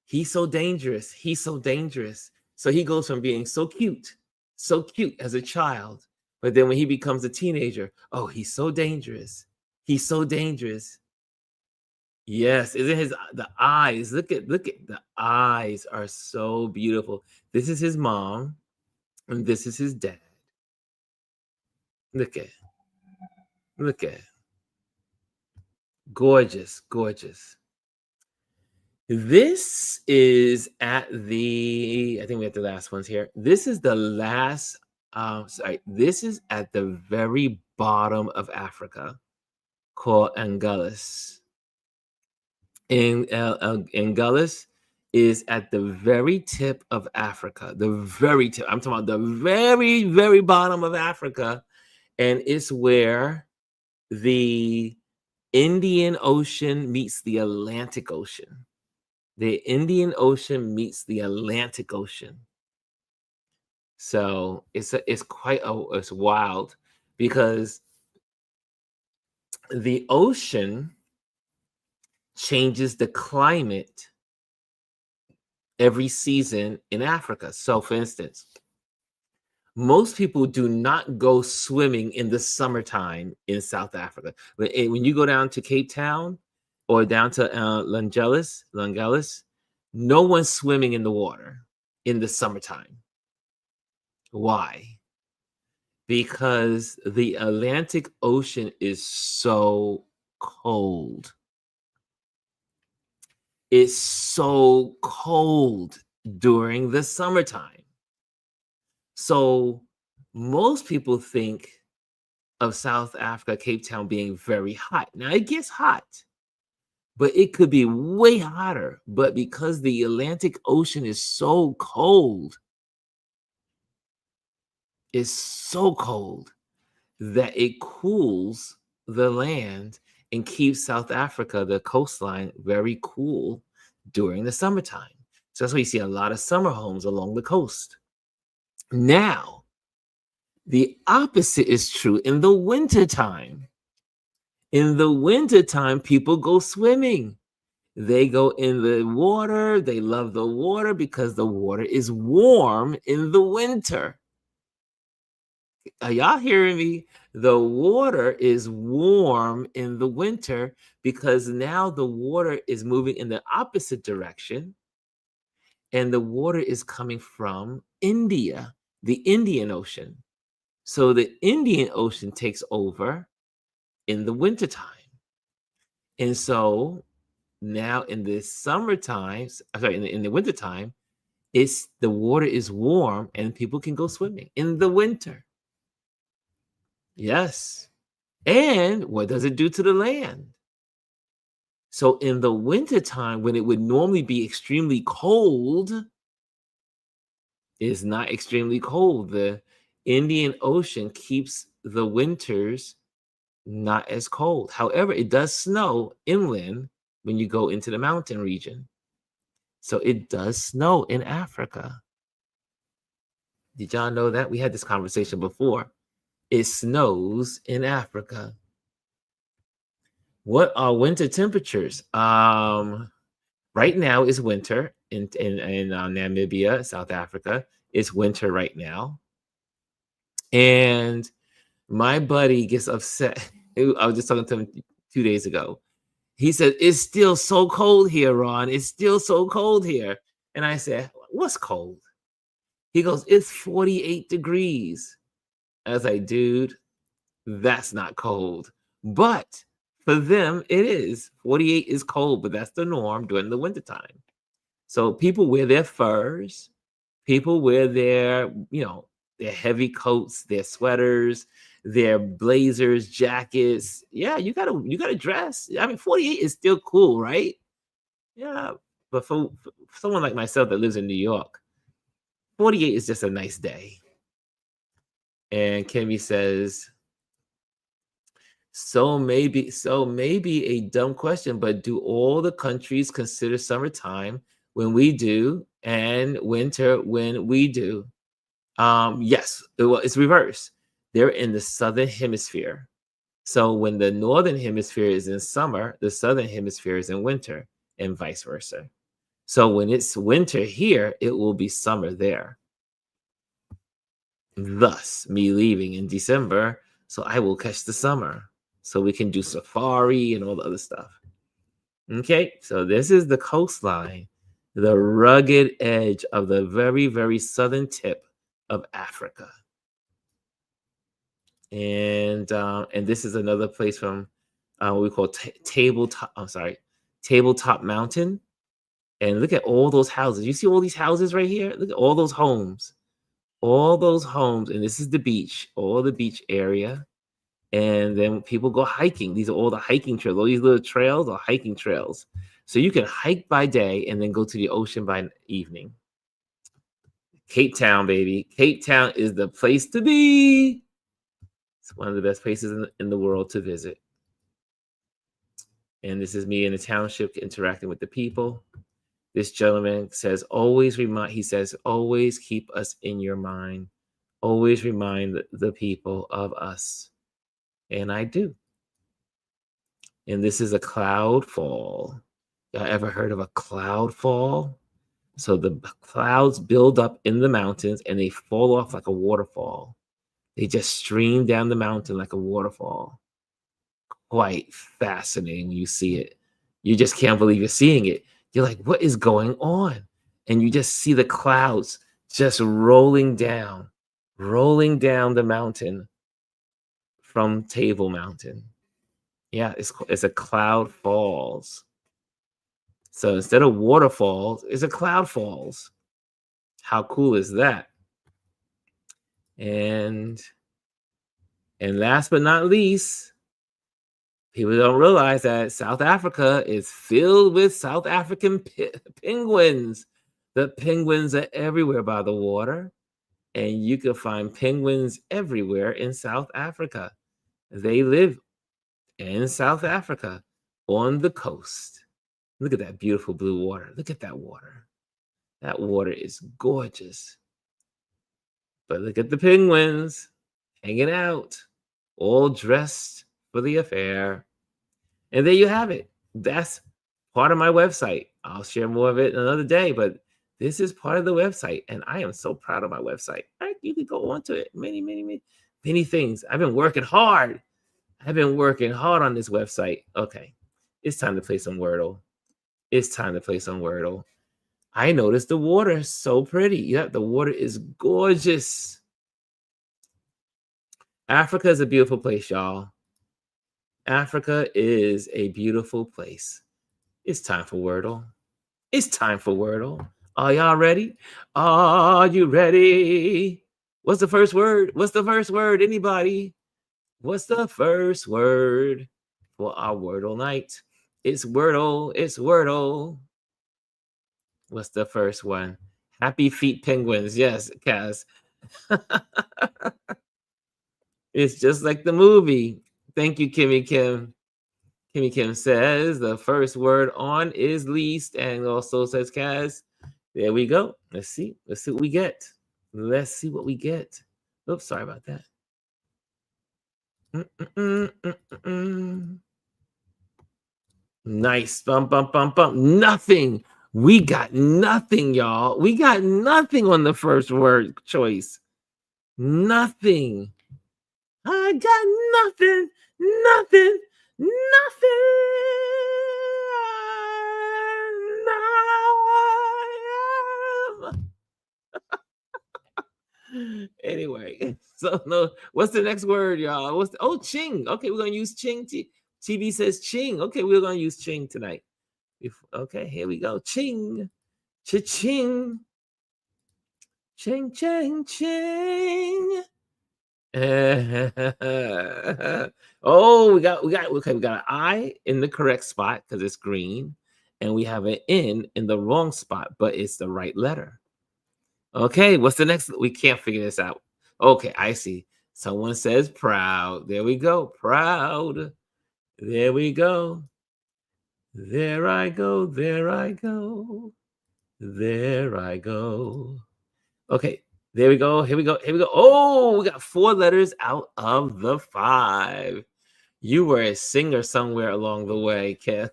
he's so dangerous. He's so dangerous. So he goes from being so cute as a child. But then when he becomes a teenager, oh, he's so dangerous. He's so dangerous. Yes, isn't the eyes? Look at the eyes are so beautiful. This is his mom, and this is his dad. Look at gorgeous. This is I think we have the last ones here. This is the last, this is at the very bottom of Africa, called Anguillas. Anguillas is at the very tip of Africa, the very tip. I'm talking about the very, very bottom of Africa. And it's where the Indian Ocean meets the Atlantic Ocean. The Indian Ocean meets the Atlantic Ocean. So it's wild because the ocean changes the climate every season in Africa. So for instance, most people do not go swimming in the summertime in South Africa. When you go down to Cape Town or down to Langelis, no one's swimming in the water in the summertime. Why? Because the Atlantic Ocean is so cold. It's so cold during the summertime. So most people think of South Africa, Cape Town being very hot. Now it gets hot, but it could be way hotter. But because the Atlantic Ocean is so cold, it's so cold that it cools the land and keeps South Africa, the coastline, very cool during the summertime. So that's why you see a lot of summer homes along the coast. Now, the opposite is true in the wintertime. In the wintertime, people go swimming. They go in the water. They love the water because the water is warm in the winter. Are y'all hearing me? The water is warm in the winter because now the water is moving in the opposite direction, and the water is coming from India, the Indian Ocean. So the Indian Ocean takes over in the wintertime. And so now in the summertime, sorry, in the wintertime, it's the water is warm and people can go swimming in the winter. Yes. And what does it do to the land? So in the wintertime, when it would normally be extremely cold, it's not extremely cold. The Indian Ocean keeps the winters not as cold. However, it does snow inland when you go into the mountain region. So it does snow in Africa. Did y'all know that? We had this conversation before. It snows in Africa. What are winter temperatures? Right now is winter in Namibia, South Africa. It's winter right now. And my buddy gets upset. I was just talking to him 2 days ago. He said, "It's still so cold here, Ron. It's still so cold here." And I said, "What's cold?" He goes, "It's 48 degrees." I was like, "Dude, that's not cold." But for them, it is. 48 is cold, but that's the norm during the wintertime. So people wear their furs. People wear their, their heavy coats, their sweaters, their blazers, jackets. Yeah, you gotta dress. I mean, 48 is still cool, right? Yeah. But for someone like myself that lives in New York, 48 is just a nice day. And Kimmy says, so maybe a dumb question, but do all the countries consider summertime when we do and winter when we do? Yes, well, it's reverse. They're in the southern hemisphere. So when the northern hemisphere is in summer, the southern hemisphere is in winter, and vice versa. So when it's winter here, it will be summer there. Thus, me leaving in December, so I will catch the summer. So we can do safari and all the other stuff. Okay, so this is the coastline, the rugged edge of the very, very southern tip of Africa. And this is another place from what we call tabletop. I'm sorry, Tabletop Mountain. And look at all those houses. You see all these houses right here? Look at all those homes. All those homes, and this is the beach, all the beach area. And then people go hiking. These are all the hiking trails. All these little trails are hiking trails. So you can hike by day and then go to the ocean by evening. Cape Town, baby. Cape Town is the place to be. It's one of the best places in the world to visit. And this is me in the township interacting with the people. This gentleman says, always keep us in your mind. Always remind the people of us. And I do. And this is a cloud fall. Y'all ever heard of a cloud fall? So the clouds build up in the mountains and they fall off like a waterfall. They just stream down the mountain like a waterfall. Quite fascinating when you see it. You just can't believe you're seeing it. You're like, what is going on? And you just see the clouds just rolling down the mountain from Table Mountain. Yeah, it's a cloud falls. So instead of waterfalls, it's a cloud falls. How cool is that? And last but not least, people don't realize that South Africa is filled with South African penguins. The penguins are everywhere by the water. And you can find penguins everywhere in South Africa. They live in South Africa on the coast. Look at that beautiful blue water. Look at that water. That water is gorgeous. But look at the penguins hanging out, all dressed for the affair. And there you have it. That's part of my website. I'll share more of it another day, but this is part of the website. And I am so proud of my website. You can go onto it. Many things. I've been working hard. I've been working hard on this website. Okay. It's time to play some Wordle. It's time to play some Wordle. I noticed the water is so pretty. Yeah, the water is gorgeous. Africa is a beautiful place, y'all. Africa is a beautiful place. It's time for Wordle. It's time for Wordle. Are y'all ready? Are you ready? What's the first word? What's the first word? Anybody? What's the first word for our Wordle night? It's Wordle. It's Wordle. What's the first one? Happy feet penguins. Yes, Cass. It's just like the movie. Thank you, Kimmy Kim. Kimmy Kim says the first word on is least, and also says Kaz. There we go. Let's see. Let's see what we get. Let's see what we get. Oops, sorry about that. Nice. Bump, bump, bump, bump. Nothing. We got nothing, y'all. We got nothing on the first word choice. Nothing. I got nothing. Nothing. Nothing. Anyway, so no, what's the next word, y'all? Ching? Okay, we're gonna use ching. TV says ching. Okay, we're gonna use ching tonight. Okay, here we go. Ching, cha-ching, ching, ching, ching. Oh, we got an I in the correct spot because it's green, and we have an N in the wrong spot, but it's the right letter. Okay, what's the next? We can't figure this out. Okay, I see. Someone says proud. There we go. Proud. There we go. There I go. There I go. There I go. Okay, there we go. Here we go. Here we go. Oh, we got 4 letters out of the 5. You were a singer somewhere along the way, Kim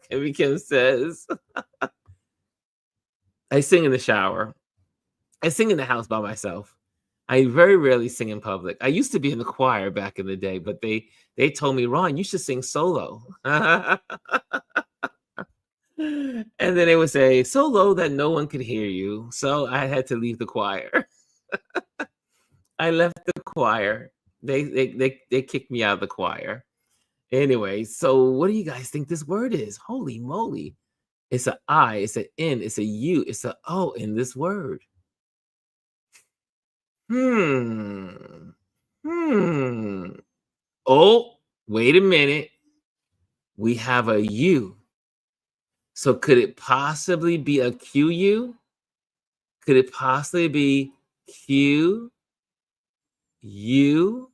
says. I sing in the shower. I sing in the house by myself. I very rarely sing in public. I used to be in the choir back in the day, but they told me, Ron, you should sing solo. And then they would say, so low that no one could hear you. So I had to leave the choir. I left the choir. They kicked me out of the choir. Anyway, so what do you guys think this word is? Holy moly. It's an I, it's an N, it's a U, it's an O in this word. Oh, wait a minute. We have a U. So could it possibly be a QU? Could it possibly be Q, U,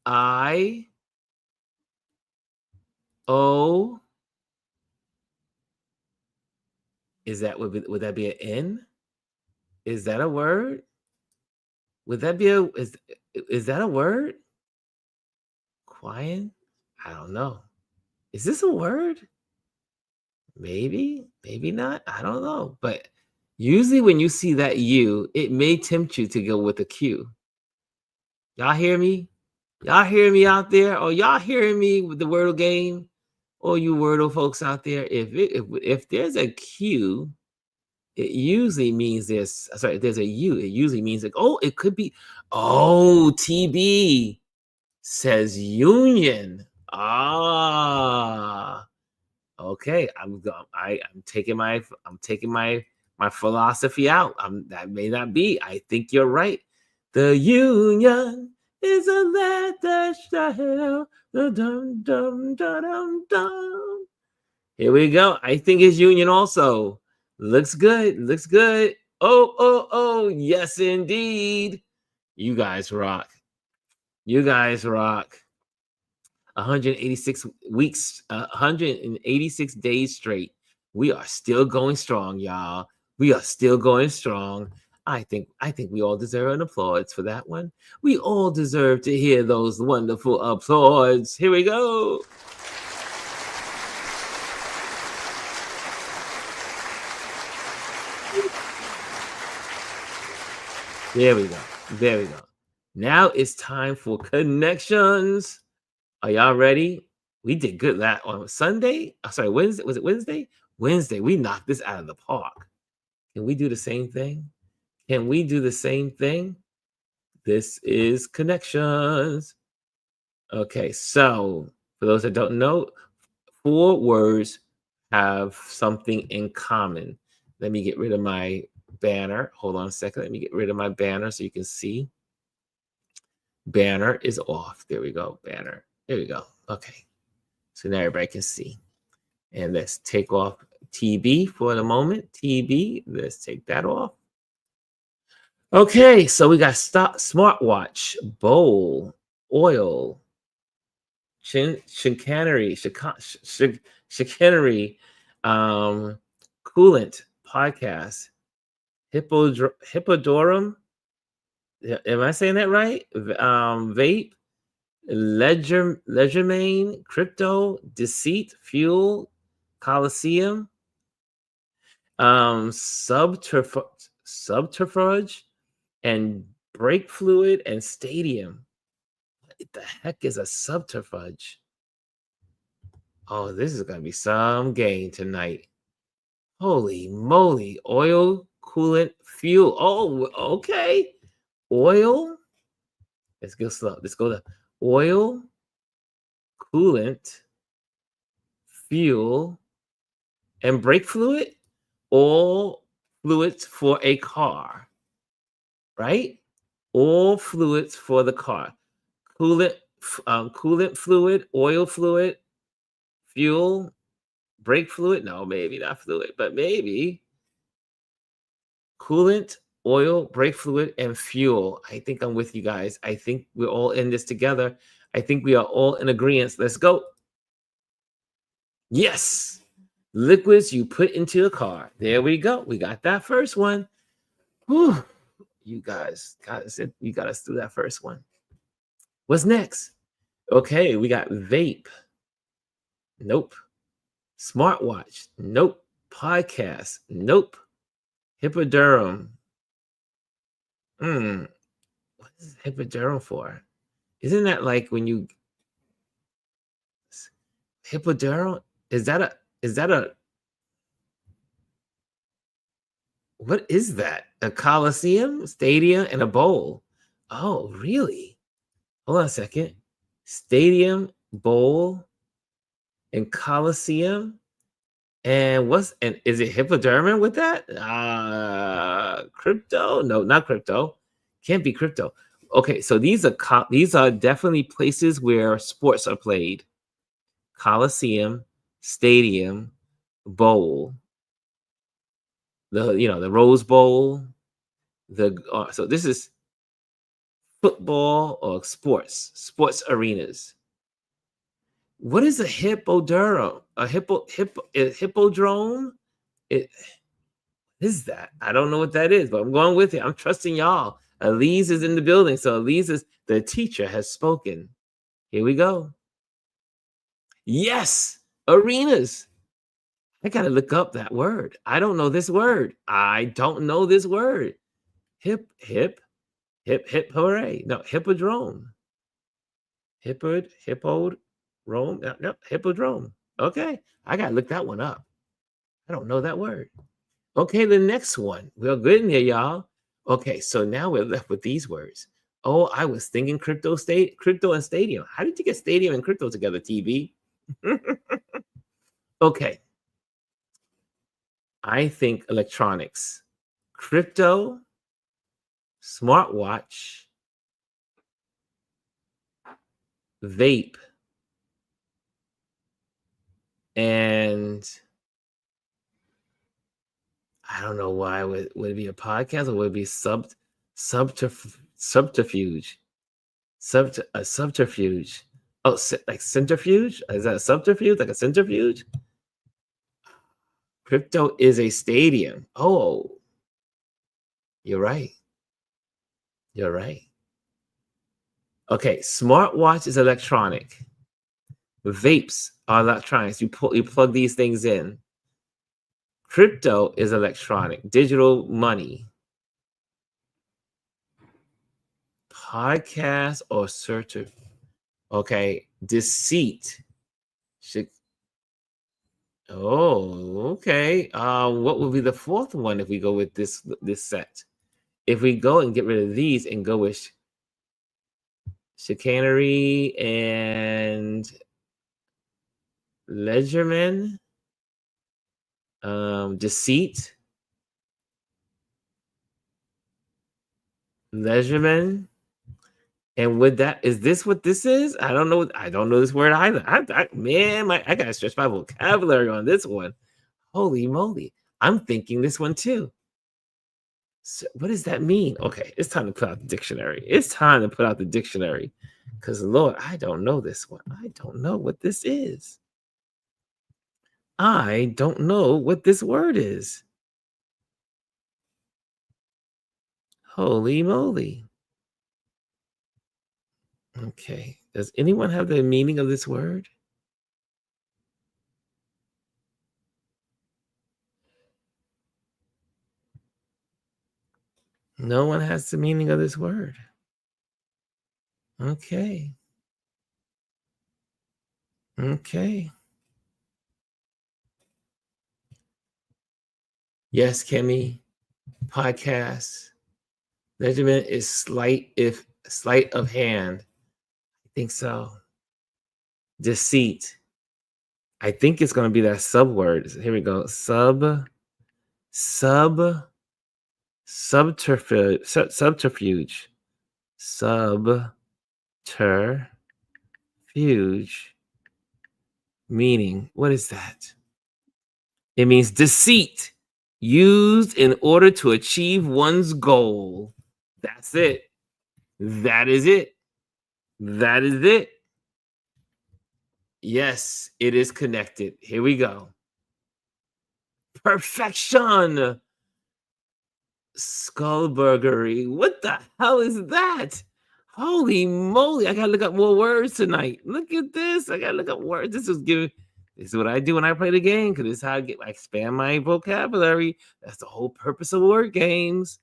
I, O? Is that would that be an N? Is that a word? Would that be is that a word? Quiet? I don't know. Is this a word? Maybe, maybe not. I don't know. But usually when you see that U, it may tempt you to go with a Q. Y'all hear me? Y'all hear me out there? Or y'all hearing me with the Wordle game? Or you Wordle folks out there? If there's a Q, it usually means there's a U. It usually means like, oh, it could be, oh, TB says union. Ah, okay. I'm taking my philosophy out. That may not be. I think you're right. The union is a letter shell. Dum dum dum dum. Here we go. I think it's union also. Looks good. Looks good. Oh, yes, indeed. You guys rock. You guys rock. 186 weeks, 186 days straight. We are still going strong, y'all. We are still going strong. I think we all deserve an applause for that one. We all deserve to hear those wonderful applause. Here we go. There we go. There we go. Now it's time for connections. Are y'all ready? We did good that on Sunday. Sorry, Wednesday. Was it Wednesday? Wednesday. We knocked this out of the park. Can we do the same thing? Can we do the same thing? This is connections. Okay, so for those that don't know, 4 words have something in common. Let me get rid of my banner. Hold on a second. Let me get rid of my banner so you can see. Banner is off. There we go. Banner. There we go. Okay. So now everybody can see. And let's take off TB for the moment. TB. Let's take that off. Okay. So we got smartwatch, bowl, oil, chicanery, coolant, podcast, hippodorum. Am I saying that right? Vape, legerdemain, crypto, deceit, fuel, coliseum, subterfuge, and brake fluid and stadium. What the heck is a subterfuge? Oh, this is gonna be some game tonight. Holy moly! Oil, coolant, fuel. Oh, okay. Oil. Let's go slow. Let's go to oil, coolant, fuel, and brake fluid. All fluids for a car, right? All fluids for the car. Coolant fluid, oil fluid, fuel, brake fluid. No, maybe not fluid, but maybe coolant, oil, brake fluid, and fuel. I think I'm with you guys. I think we're all in this together. I think we are all in agreement. Let's go. Yes. Liquids you put into a car. There we go. We got that first one. Whew. You guys got us. You got us through that first one. What's next? Okay, we got vape. Nope. Smartwatch. Nope. Podcast. Nope. Hippoderm. What is hippoderm for? Isn't that like when you hippoderm? Is that a what is that? A coliseum, stadium, and a bowl. Oh, really? Hold on a second. Stadium, bowl, and coliseum. And is it hippoderm with that? Crypto? No, not crypto. Can't be crypto. Okay, so these are definitely places where sports are played. Coliseum, stadium, bowl. The Rose Bowl. So this is football or sports arenas. What is a hippodrome? A hippodrome? It is that. I don't know what that is, but I'm going with it. I'm trusting y'all. Elise is in the building, so Elise is the teacher has spoken. Here we go. Yes, arenas. I gotta look up that word. I don't know this word. Hip, hip, hip, hip, hooray. No, hippodrome. Hippodrome. No, hippodrome. Okay, I gotta look that one up. I don't know that word. Okay, the next one. We're good in here, y'all. Okay, so now we're left with these words. Oh, I was thinking crypto and stadium. How did you get stadium and crypto together, TB? Okay. I think electronics. Crypto, smartwatch, vape, and I don't know why would it be a podcast or would it be subterfuge? Subterfuge. A subterfuge. Oh, like centrifuge? Is that a subterfuge? Like a centrifuge? Crypto is a stadium. Oh, you're right. You're right. Okay, smartwatch is electronic. Vapes are electronics. You plug these things in. Crypto is electronic, digital money. Podcast or searcher. Okay, deceit. Should, oh, okay. What would be the fourth one if we go with this set? If we go and get rid of these and go with chicanery and ledgerman, deceit, ledgerman, and with that, is this what this is? I don't know. I don't know this word either. I gotta stretch my vocabulary on this one. Holy moly! I'm thinking this one too. So what does that mean? Okay, it's time to put out the dictionary. It's time to put out the dictionary, because Lord, I don't know this one. I don't know what this is. I don't know what this word is. Holy moly! Okay, does anyone have the meaning of this word? No one has the meaning of this word. Okay. Okay. Yes, Kimmy. Podcast. Measurement is sleight of hand. I think so. Deceit. I think it's going to be that sub word. Here we go. Sub, subterfuge. Subterfuge. Meaning, what is that? It means deceit used in order to achieve one's goal. That's it. That is it. That is it. Yes, it is connected. Here we go. Perfection. Skullburgery. What the hell is that? Holy moly. I gotta look up more words tonight. Look at this. I gotta look up words. This is what I do when I play the game, because this is how I get expand my vocabulary. That's the whole purpose of word games,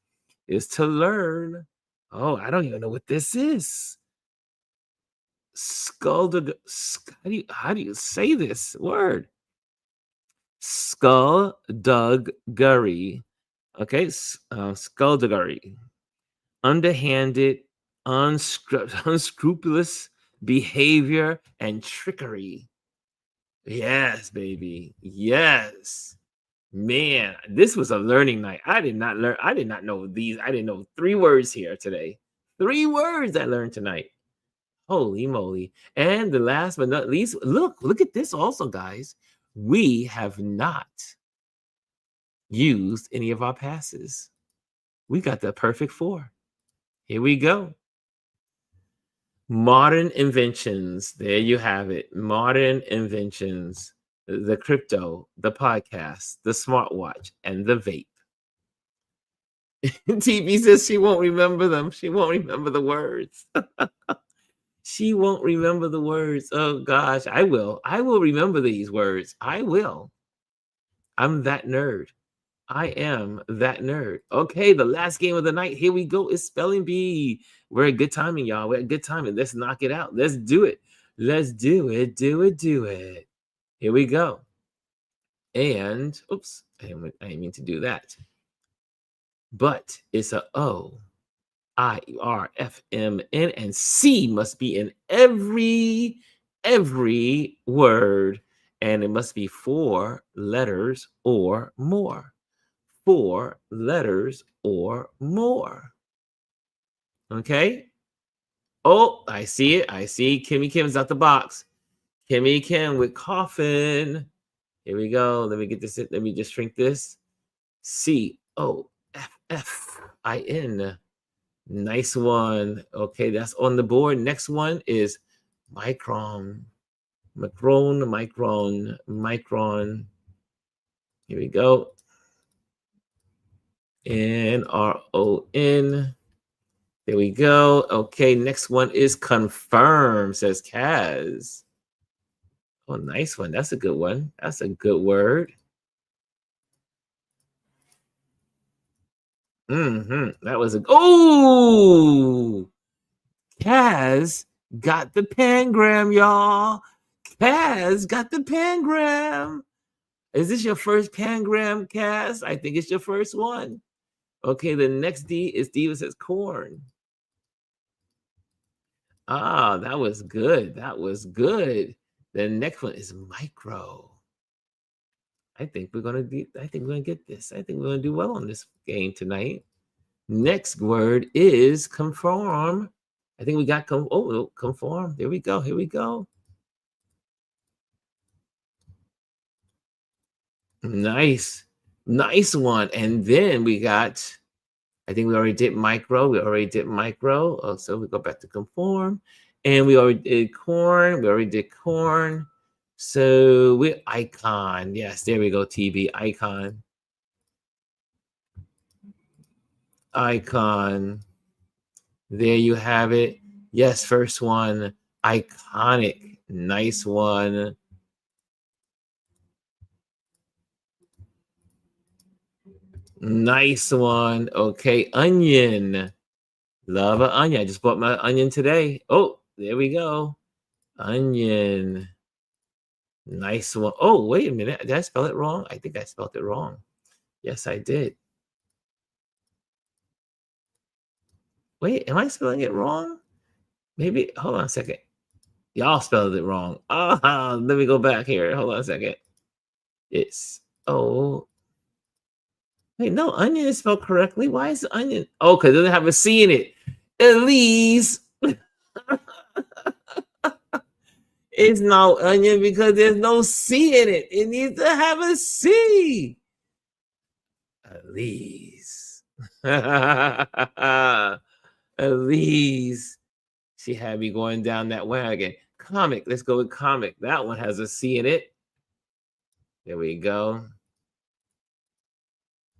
is to learn. Oh, I don't even know what this is. How do you say this word? Skullduggery. Okay, skullduggery. Underhanded, unscrupulous behavior and trickery. Yes, baby. Yes. Man, this was a learning night. I did not know these. I didn't know 3 words here today. 3 words I learned tonight. Holy moly. And the last but not least, look at this also, guys. We have not used any of our passes. We got the perfect 4. Here we go. Modern inventions. There you have it. Modern inventions. The crypto, the podcast, the smartwatch, and the vape. TV says she won't remember them. She won't remember the words. She won't remember the words. Oh gosh, I will. I will remember these words. I will. I'm that nerd. I am that nerd. Okay, the last game of the night. Here we go. It's spelling bee. We're at good timing, y'all. We're at good timing. Let's knock it out. Let's do it. Let's do it. Do it. Do it. Here we go. And oops, I didn't mean to do that. But it's a O, I, R, F, M, N, and C must be in every word, and it must be 4 letters or more. 4 letters or more. Okay. Oh, I see it. I see Kimmy Kim's out the box. Kimmy Kim with coffin. Here we go. Let me get this. Let me just shrink this. COFFIN. Nice one. Okay, that's on the board. Next one is micron. Micron. Here we go. N-R-O-N. There we go. Okay, next one is confirm, says Kaz. Oh, nice one. That's a good one. That's a good word. That was a oh, Kaz got the pangram, y'all. Kaz got the pangram. Is this your first pangram, Kaz? I think it's your first one. Okay, the next D is D that says corn. Ah, that was good. That was good. The next one is micro. I think we're gonna get this. I think we're gonna do well on this game tonight. Next word is conform. I think we got conform. There we go. Here we go. Nice. Nice one. And then we got, I think we already did micro. Oh, so we go back to conform. And we already did corn. So we're icon. Yes, there we go, TV. Icon. Icon. There you have it. Yes, first one. Iconic. Nice one. Nice one. Okay, onion. Love an onion. I just bought my onion today. Oh, there we go. Onion. Nice one. Oh, wait a minute. Did I spell it wrong? I think I spelled it wrong. Yes, I did. Wait, am I spelling it wrong? Maybe, hold on a second. Y'all spelled it wrong. Let me go back here. Hold on a second. It's, oh. Wait, no, onion is spelled correctly. Why is the onion? Oh, because it doesn't have a C in it. Elise. It's no onion because there's no C in it. It needs to have a C. Elise. Elise. She had me going down that wagon. Comic. Let's go with comic. That one has a C in it. There we go.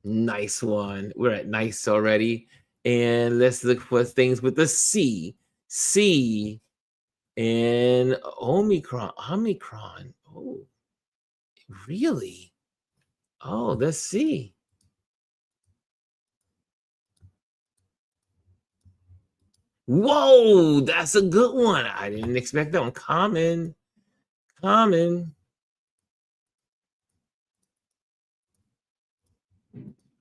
Nice one. We're at nice already. And let's look for things with the C. C and Omicron. Oh, really? Oh, let's see. Whoa, that's a good one. I didn't expect that one. Common.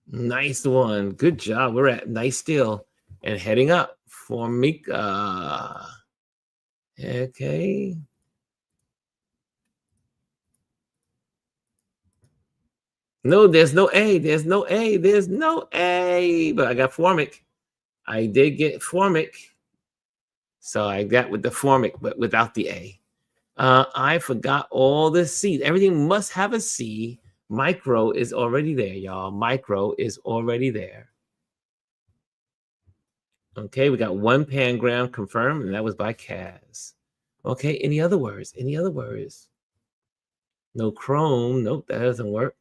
Nice one. Good job. We're at nice still and heading up. Formica. Okay. No, there's no A. But I got formic. I did get formic. So I got with the formic, but without the A. I forgot all the C. Everything must have a C. Micro is already there, y'all. Micro is already there. Okay, we got one pangram confirmed, and that was by Kaz. Okay, any other words? No chrome. Nope, that doesn't work.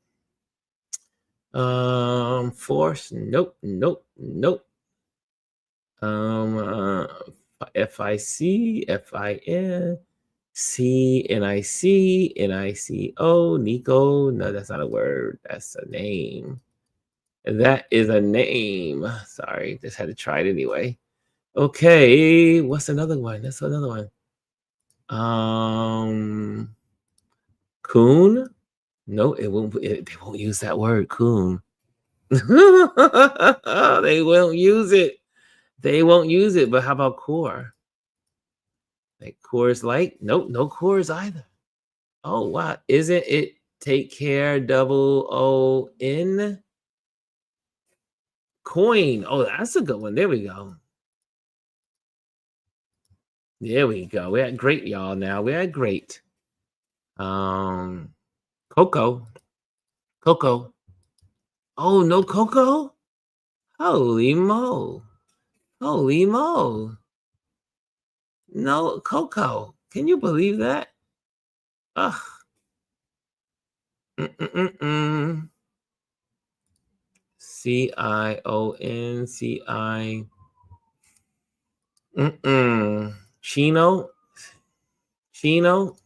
Force. Nope. FIC, FIN, NICO, Nico. No, that's not a word. That's a name. That is a name. Sorry, just had to try it anyway. Okay, what's another one? That's another one. Coon? No, they won't use that word, coon. They won't use it. But how about core? Like Coors Light? Nope, no Coors either. Oh wow, isn't it take care double O-N? Coin. Oh, that's a good one. There we go. We're at great, y'all. Now we're at great. Cocoa. Oh, no cocoa? Holy mo. Holy mo. No, Coco. Can you believe that? Ugh. Mm-mm-mm-mm. Cion, Mm-mm. Chino. Chino.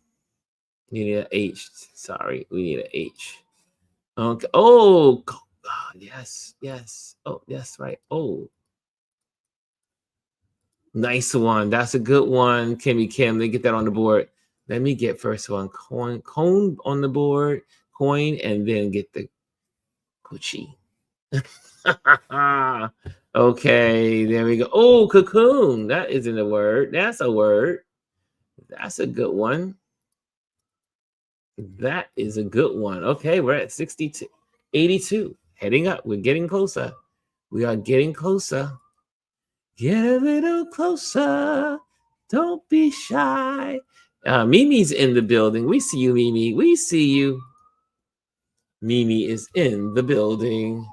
You need an H. Sorry, we need an H. Okay. Oh, yes, yes. Oh, yes, right. Oh, nice one. That's a good one, Kimmy Kim. They get that on the board. Let me get first one. Cone on the board, coin, and then get the Gucci. Okay, there we go. Oh, cocoon. That isn't a word. That's a word. That's a good one. That is a good one. Okay, we're at 62, 82. Heading up. We're getting closer. We are getting closer. Get a little closer. Don't be shy. Mimi's in the building. We see you, Mimi. We see you. Mimi is in the building.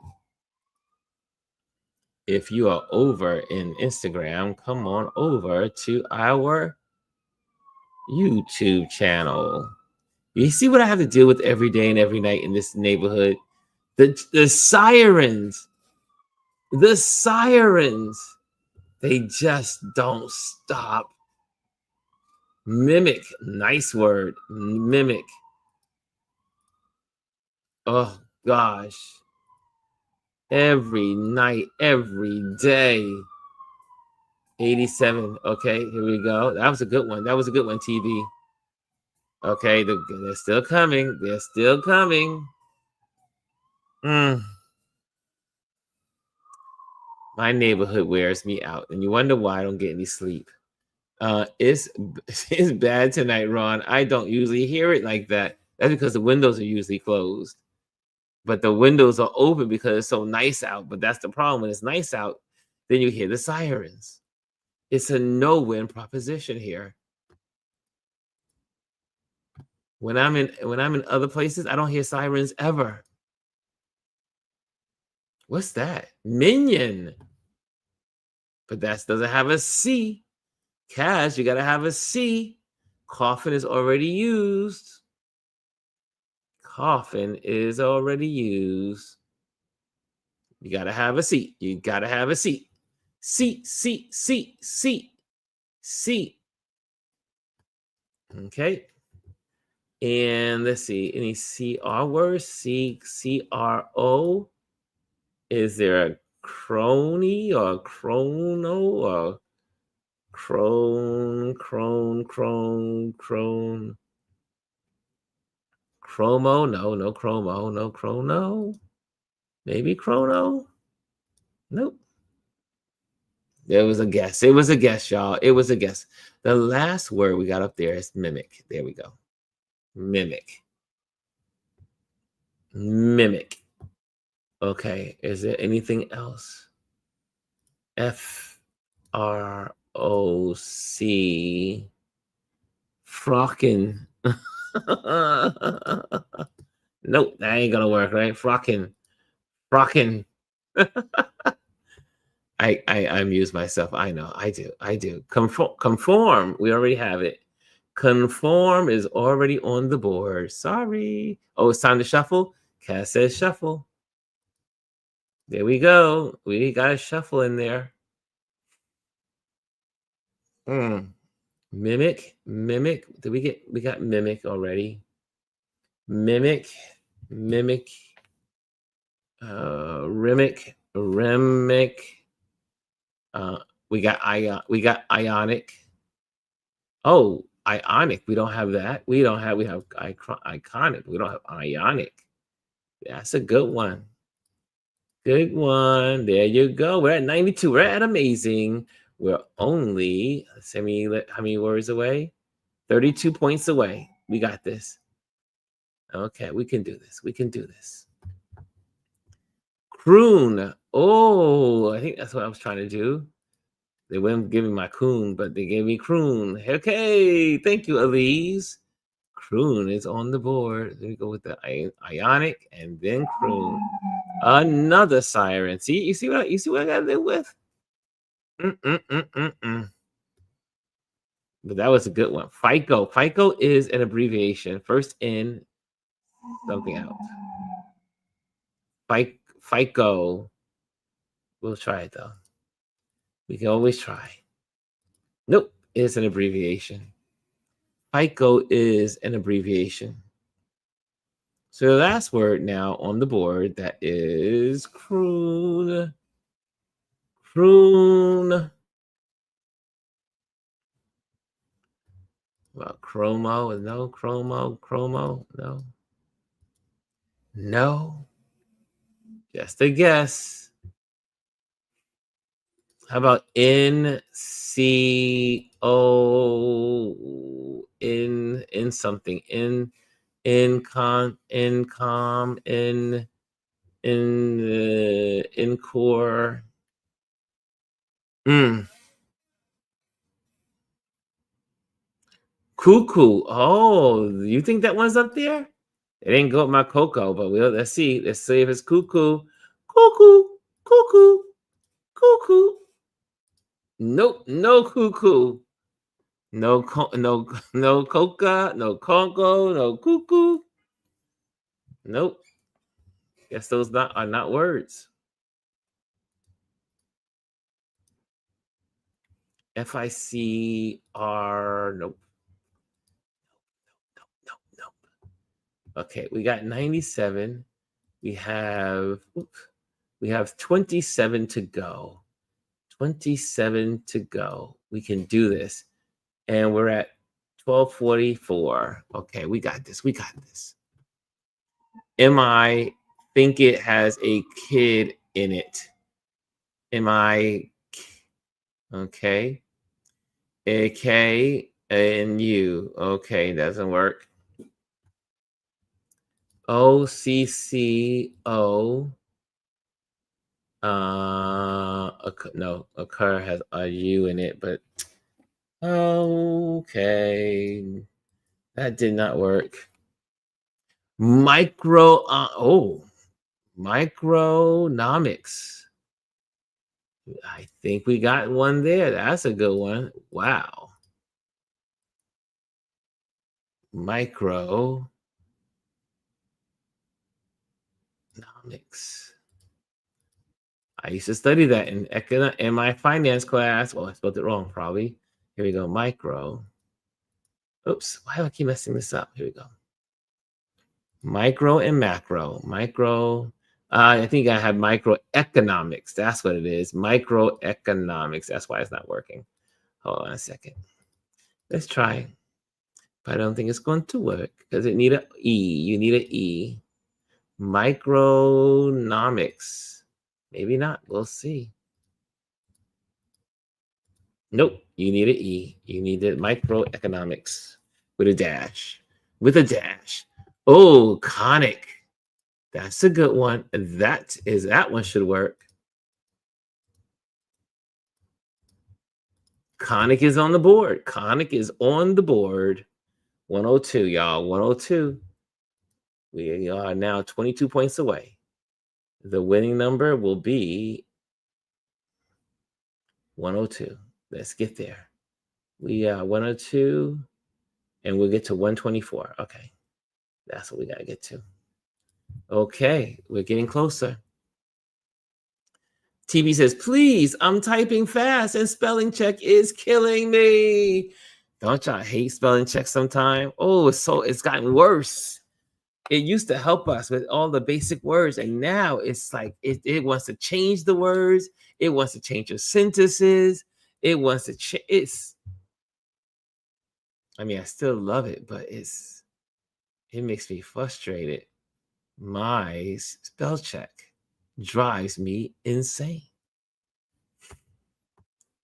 If you are over in Instagram, come on over to our YouTube channel. You see what I have to deal with every day and every night in this neighborhood? The sirens. The sirens. They just don't stop. Mimic. Nice word. Mimic. Oh, gosh. Every night, every day. 87. Okay, here we go. That was a good one. That was a good one, TV. Okay, they're still coming. They're still coming. My neighborhood wears me out, and you wonder why I don't get any sleep. It's it's bad tonight, Ron. I don't usually hear it like that. That's because the windows are usually closed, but the windows are open because it's so nice out. But that's the problem. When it's nice out, then you hear the sirens. It's a no-win proposition here. When I'm in other places, I don't hear sirens ever. What's that? Minion. But that doesn't have a C. Cash, you gotta have a C. Coffin is already used. Coffin is already used. You gotta have a seat. You gotta have a seat. Seat, seat, seat, seat, seat. Okay. And let's see, any CR words? CRO. Is there a crony or chrono or crone? Chromo? No, no chromo, no chrono. Maybe chrono? Nope. It was a guess. It was a guess, y'all. It was a guess. The last word we got up there is mimic. There we go. Mimic. Mimic. Okay. Is there anything else? FROC. Frockin'. Nope, that ain't gonna work, right? Frockin'. Frockin'. I amuse myself. I know. I do. Conform. We already have it. Conform is already on the board. Sorry. Oh, it's time to shuffle. Cass says shuffle. There we go. We got a shuffle in there. Mimic. Did we got mimic already? Mimic. Remic. We got ionic. Oh, ionic. We don't have that. We have iconic. We don't have ionic. That's a good one. Good one. There you go. We're at 92. We're at amazing. We're only, how many words away? 32 points away. We got this. Okay, we can do this. We can do this. Croon. Oh, I think that's what I was trying to do. They weren't giving my coon, but they gave me croon. Okay, thank you, Elise. Croon is on the board. Let me go with the ionic and then croon. Another siren. See, you see what I got to live with? Mm-mm-mm-mm-mm. But that was a good one. FICO. FICO is an abbreviation. First in, something out. FICO. We'll try it though. We can always try. Nope, it's an abbreviation. FICO is an abbreviation. So the last word now on the board, that is croon. Croon. Well, chromo, no. Chromo, no. No. Just a guess. How about NCO? In something. In core. Cuckoo. Oh, you think that one's up there? It ain't go up my cocoa, but let's see. Let's see if it's cuckoo. Cuckoo, cuckoo, cuckoo. Nope, no cuckoo. No coca, no Congo, no cuckoo. Nope. Guess those are not words. FICR. Nope. Nope. Okay, we got 97. We have 27 to go. 27 to go. We can do this. And we're at 12:44. Okay, we got this. We got this. I think it has a kid in it. Okay? A K and U. Okay, doesn't work. OCCO. No, occur has a U in it, but okay, that did not work. Micronomics. I think we got one there. That's a good one. Wow. Micronomics. I used to study that in my finance class. Well, I spelled it wrong, probably. Here we go. Micro. Oops. Why do I keep messing this up? Here we go. Micro and macro. Micro. I think I have microeconomics. That's what it is. Microeconomics. That's why it's not working. Hold on a second. Let's try. But I don't think it's going to work because it need an E. You need an E. Micronomics. Maybe not. We'll see. Nope. You need an E. You need the microeconomics with a dash. With a dash. Oh, conic. That's a good one. That one should work. Conic is on the board. Conic is on the board. 102, y'all. 102. We are now 22 points away. The winning number will be 102. Let's get there. We are 102, and we'll get to 124. Okay. That's what we got to get to. Okay. We're getting closer. TV says, please, I'm typing fast and spelling check is killing me. Don't y'all hate spelling check sometime? Oh, it's gotten worse. It used to help us with all the basic words, and now it's like it wants to change the words. It wants to change your sentences. It wants to I still love it, but it makes me frustrated. My spell check drives me insane.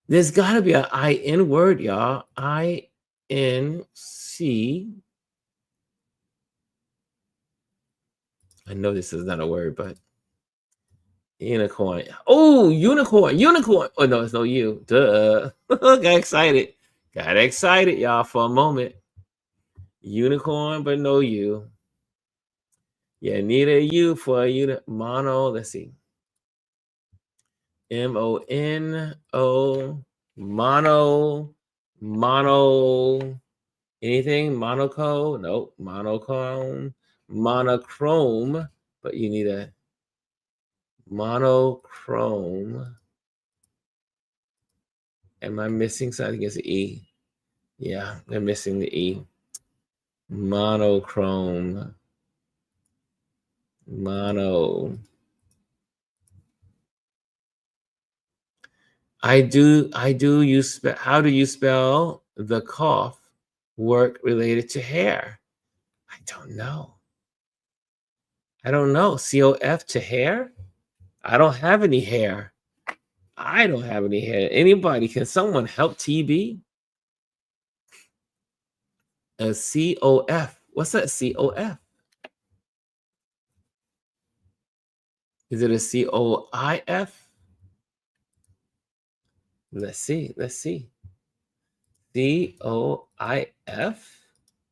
There's got to be an IN word, y'all. INC. I know this is not a word, but unicorn. Oh, unicorn. Oh, no, it's no U. Duh. Got excited, y'all, for a moment. Unicorn, but no U. Yeah, need a U for a unit. Mono. Let's see. M-O-N-O, mono, anything? Monoco? Nope. Monochrome. Monochrome. But you need a monochrome. Am I missing something? It's E. Yeah, they're missing the E. Monochrome. Mono. I do use, how do you spell the cough work related to hair? I don't know. COF to hair? I don't have any hair. I don't have any hair. Anybody, can someone help TB? A COF. What's that COF? Is it a COIF? Let's see. COIF?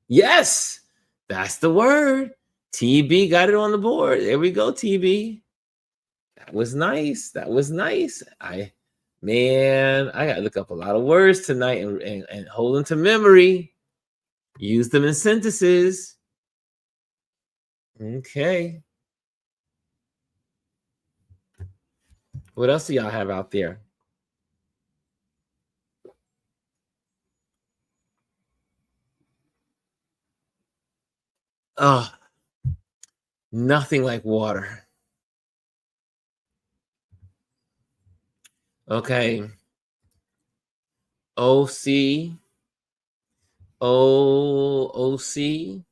Yes, that's the word. TB got it on the board. There we go, TB. That was nice. I gotta look up a lot of words tonight and hold them to memory. Use them in sentences. Okay. What else do y'all have out there? Oh, nothing like water. Okay. OC. OC.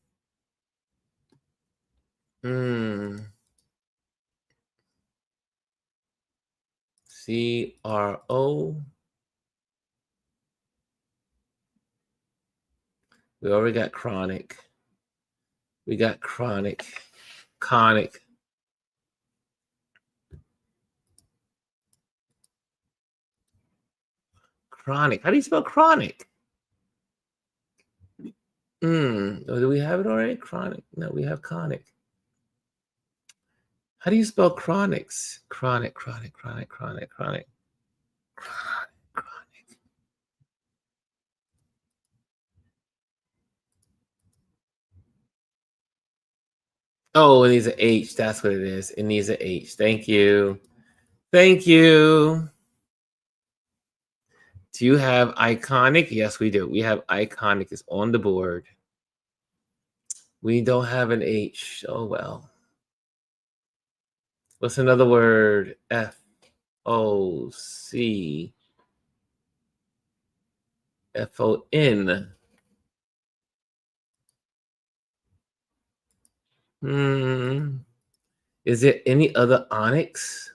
CRO. We already got chronic. We got chronic. Chronic. Chronic. How do you spell chronic? Do we have it already? Chronic. No, we have chronic. How do you spell chronics? Chronic. Oh, it needs an H. That's what it is. It needs an H. Thank you. Do you have iconic? Yes, we do. We have iconic. It's on the board. We don't have an H. Oh, well. What's another word? FOC. FON. Is there any other onyx?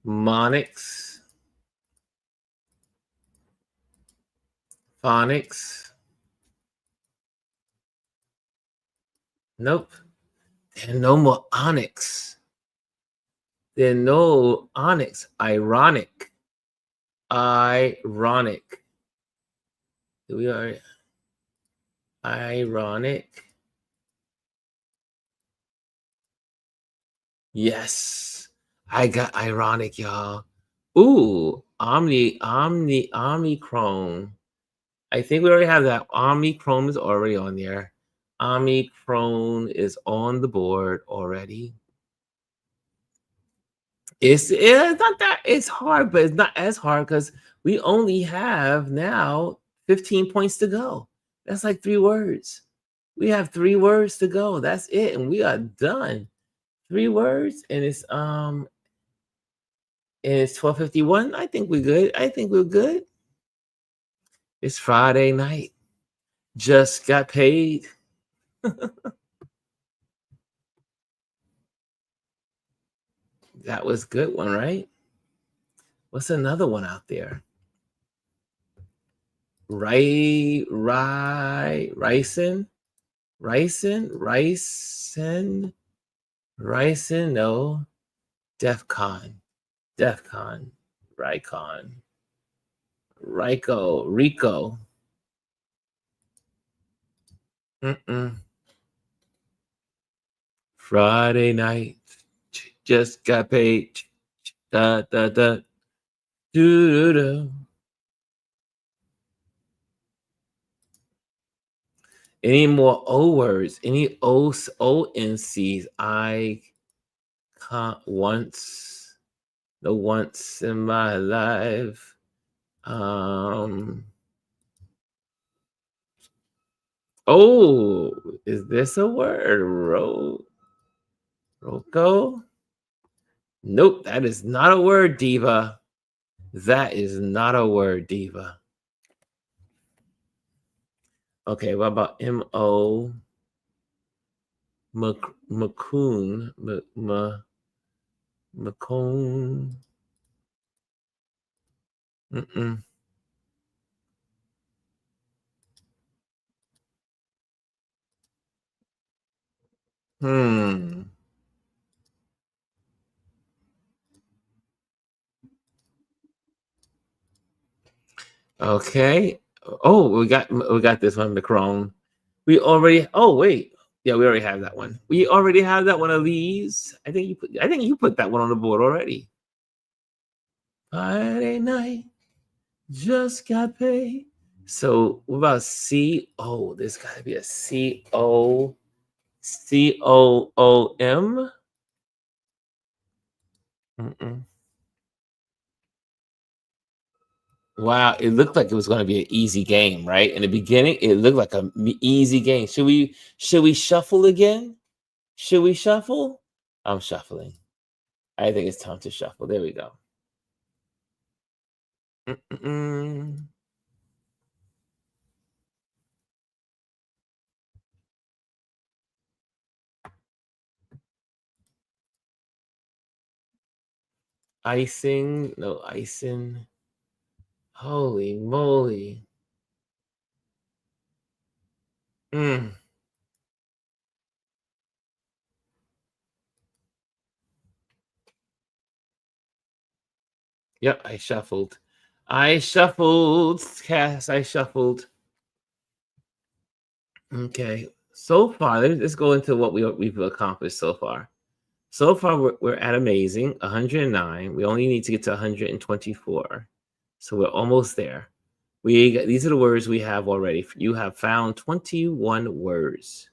Monix? Phonics? Nope. There are no more onyx. Ironic. We are ironic. Yes, I got ironic, y'all. Ooh, Omnichrome. I think we already have that. Omnichrome is already on there. Omnichrome is on the board already. It's not that it's hard, but it's not as hard because we only have now 15 points to go. That's like 3 words. We have 3 words to go. That's it, and we are done. 3 words, and it's 12:51. I think we're good. It's Friday night. Just got paid. That was a good one, right? What's another one out there? Ricin? No. DEFCON. Rico. Friday night. Just got paid. Da da da. Do do do. Any more O words? Any O N Cs? I can't once. The once in my life. Oh, is this a word? Roko? Nope, that is not a word, diva. That is not a word, diva. Okay, what about M-O? Macoon. Macone. Mm-mm. Hmm. Okay. Oh, we got this one, Macron. We already. Oh wait, yeah, we already have that one. We already have that one, Elise. I think you put that one on the board already. Friday night, just got paid. So what about C? Oh, there's got to be a COM. Mm-mm. Wow, it looked like it was going to be an easy game, right? In the beginning, it looked like an easy game. Should we shuffle again? Should we shuffle? I'm shuffling. I think it's time to shuffle. There we go. Mm-mm. Icing, no icing. Holy moly. Mm. Yep, I shuffled. Cass. I shuffled. Okay. So far, let's go into what we've accomplished so far. So far, we're at amazing 109. We only need to get to 124. So we're almost there. These are the words we have already. You have found 21 words.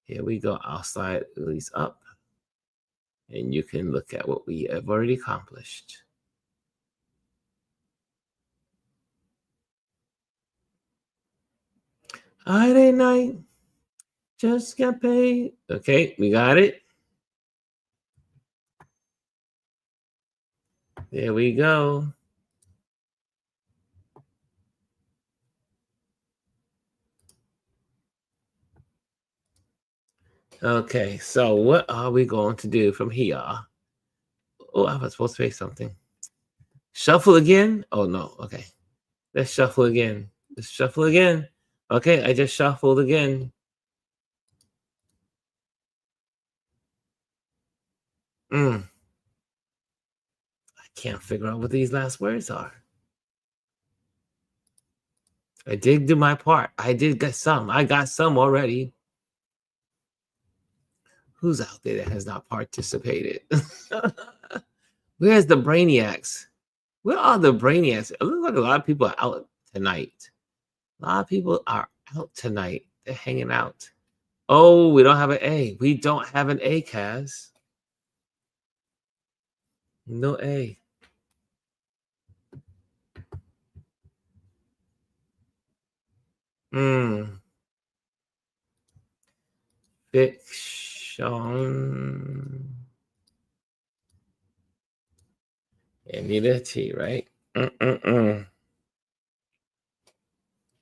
Here we go. I'll slide these up, and you can look at what we have already accomplished. Friday night, just got paid. Okay, we got it. There we go. Okay, so what are we going to do from here? Oh, I was supposed to say something. Shuffle again? Oh, no. Okay. Let's shuffle again. Let's shuffle again. Okay, I just shuffled again. I can't figure out what these last words are. I did do my part. I did get some. I got some already. Who's out there that has not participated? Where's the brainiacs? Where are the brainiacs? It looks like a lot of people are out tonight. A lot of people are out tonight. They're hanging out. Oh, we don't have an A. We don't have an A, Kaz. No A. Fiction. And need a T, right?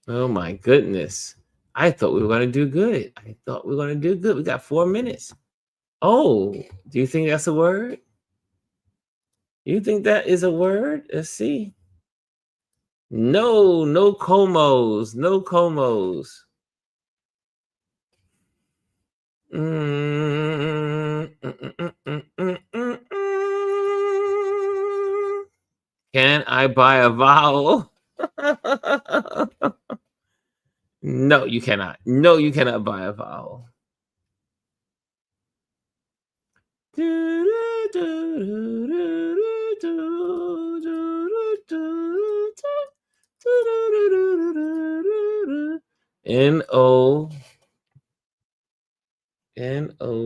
Oh my goodness. I thought we were going to do good. We got 4 minutes. Oh, do you think that's a word? You think that is a word? Let's see. No comos. No comos. Can I buy a vowel? No, you cannot. No, you cannot buy a vowel. N-O-C-O?